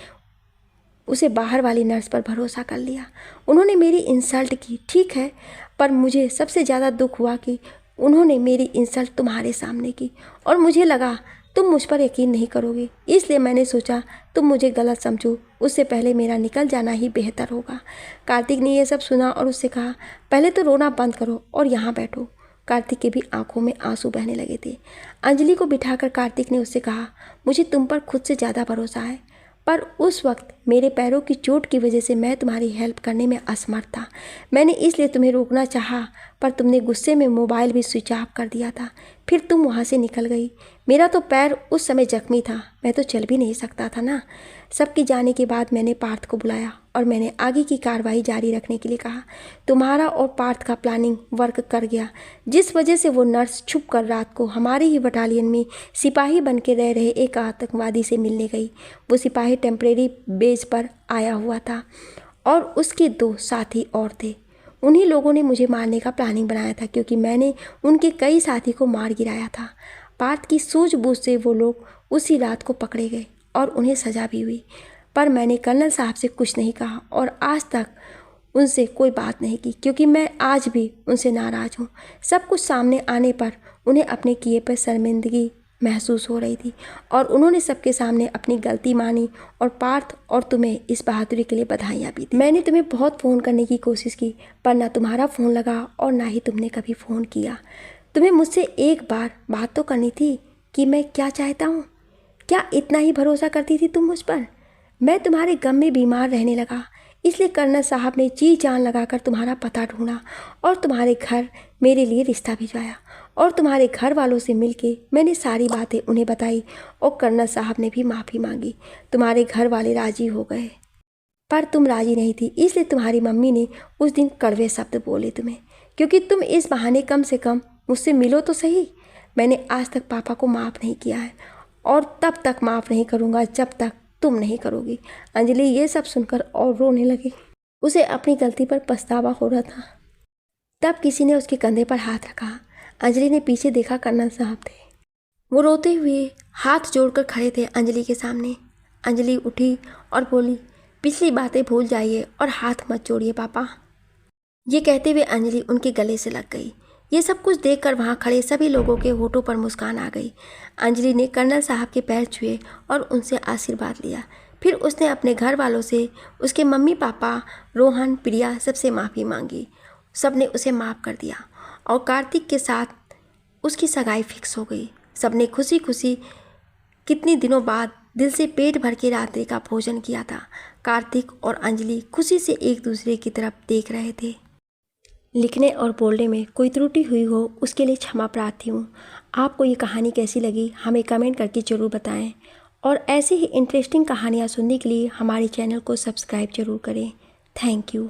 उसे बाहर वाली नर्स पर भरोसा कर लिया। उन्होंने मेरी इंसल्ट की, ठीक है, पर मुझे सबसे ज़्यादा दुख हुआ कि उन्होंने मेरी इंसल्ट तुम्हारे सामने की और मुझे लगा तुम मुझ पर यकीन नहीं करोगे, इसलिए मैंने सोचा तुम मुझे गलत समझो, उससे पहले मेरा निकल जाना ही बेहतर होगा। कार्तिक ने यह सब सुना और उससे कहा, पहले तो रोना बंद करो और यहाँ बैठो। कार्तिक के भी आंखों में आंसू बहने लगे थे। अंजलि को बिठाकर कार्तिक ने उससे कहा, मुझे तुम पर खुद से ज़्यादा भरोसा है, पर उस वक्त मेरे पैरों की चोट की वजह से मैं तुम्हारी हेल्प करने में असमर्थ था। मैंने इसलिए तुम्हें रोकना चाहा, पर तुमने गुस्से में मोबाइल भी स्विच ऑफ कर दिया था। फिर तुम वहाँ से निकल गई। मेरा तो पैर उस समय जख्मी था, मैं तो चल भी नहीं सकता था ना। सबके जाने के बाद मैंने पार्थ को बुलाया और मैंने आगे की कार्रवाई जारी रखने के लिए कहा। तुम्हारा और पार्थ का प्लानिंग वर्क कर गया, जिस वजह से वो नर्स छुप कर रात को हमारे ही बटालियन में सिपाही बन के रह रहे एक आतंकवादी से मिलने गई। वो सिपाही टेम्परेरी बेस पर आया हुआ था और उसके 2 साथी और थे। उन्हीं लोगों ने मुझे मारने का प्लानिंग बनाया था, क्योंकि मैंने उनके कई साथी को मार गिराया था। पार्थ की सूझबूझ से वो लोग उसी रात को पकड़े गए और उन्हें सज़ा भी हुई, पर मैंने कर्नल साहब से कुछ नहीं कहा और आज तक उनसे कोई बात नहीं की, क्योंकि मैं आज भी उनसे नाराज़ हूँ। सब कुछ सामने आने पर उन्हें अपने किए पर शर्मिंदगी महसूस हो रही थी और उन्होंने सबके सामने अपनी गलती मानी और पार्थ और तुम्हें इस बहादुरी के लिए बधाइयाँ भी दी। मैंने तुम्हें बहुत फ़ोन करने की कोशिश की, पर ना तुम्हारा फ़ोन लगा और ना ही तुमने कभी फ़ोन किया। तुम्हें मुझसे एक बार बात तो करनी थी कि मैं क्या चाहता हूँ। क्या इतना ही भरोसा करती थी तुम मुझ पर? मैं तुम्हारे गम में बीमार रहने लगा, इसलिए कर्नल साहब ने जी जान लगाकर तुम्हारा पता ढूंढा और तुम्हारे घर मेरे लिए रिश्ता भिजवाया और तुम्हारे घर वालों से मिलके मैंने सारी बातें उन्हें बताई और कर्नल साहब ने भी माफ़ी मांगी। तुम्हारे घर वाले राजी हो गए, पर तुम राजी नहीं थी, इसलिए तुम्हारी मम्मी ने उस दिन कड़वे शब्द बोले तुम्हें, क्योंकि तुम इस बहाने कम से कम मुझसे मिलो तो सही। मैंने आज तक पापा को माफ़ नहीं किया है और तब तक माफ़ नहीं करूँगा जब तक तुम नहीं करोगी। अंजलि ये सब सुनकर और रोने लगी। उसे अपनी गलती पर पछतावा हो रहा था। तब किसी ने उसके कंधे पर हाथ रखा। अंजलि ने पीछे देखा, कर्नल साहब थे। वो रोते हुए हाथ जोड़कर खड़े थे अंजलि के सामने। अंजलि उठी और बोली, पिछली बातें भूल जाइए और हाथ मत जोड़िए पापा। ये कहते हुए अंजलि उनके गले से लग गई। ये सब कुछ देखकर वहाँ खड़े सभी लोगों के होठों पर मुस्कान आ गई। अंजलि ने कर्नल साहब के पैर छुए और उनसे आशीर्वाद लिया। फिर उसने अपने घर वालों से, उसके मम्मी पापा, रोहन, प्रिया, सबसे माफ़ी मांगी। सब ने उसे माफ़ कर दिया और कार्तिक के साथ उसकी सगाई फिक्स हो गई। सब ने खुशी खुशी कितने दिनों बाद दिल से पेट भर के रात्रि का भोजन किया था। कार्तिक और अंजलि खुशी से एक दूसरे की तरफ देख रहे थे। लिखने और बोलने में कोई त्रुटि हुई हो उसके लिए क्षमा प्रार्थी हूँ। आपको ये कहानी कैसी लगी हमें कमेंट करके ज़रूर बताएं और ऐसे ही इंटरेस्टिंग कहानियाँ सुनने के लिए हमारे चैनल को सब्सक्राइब जरूर करें। Thank you.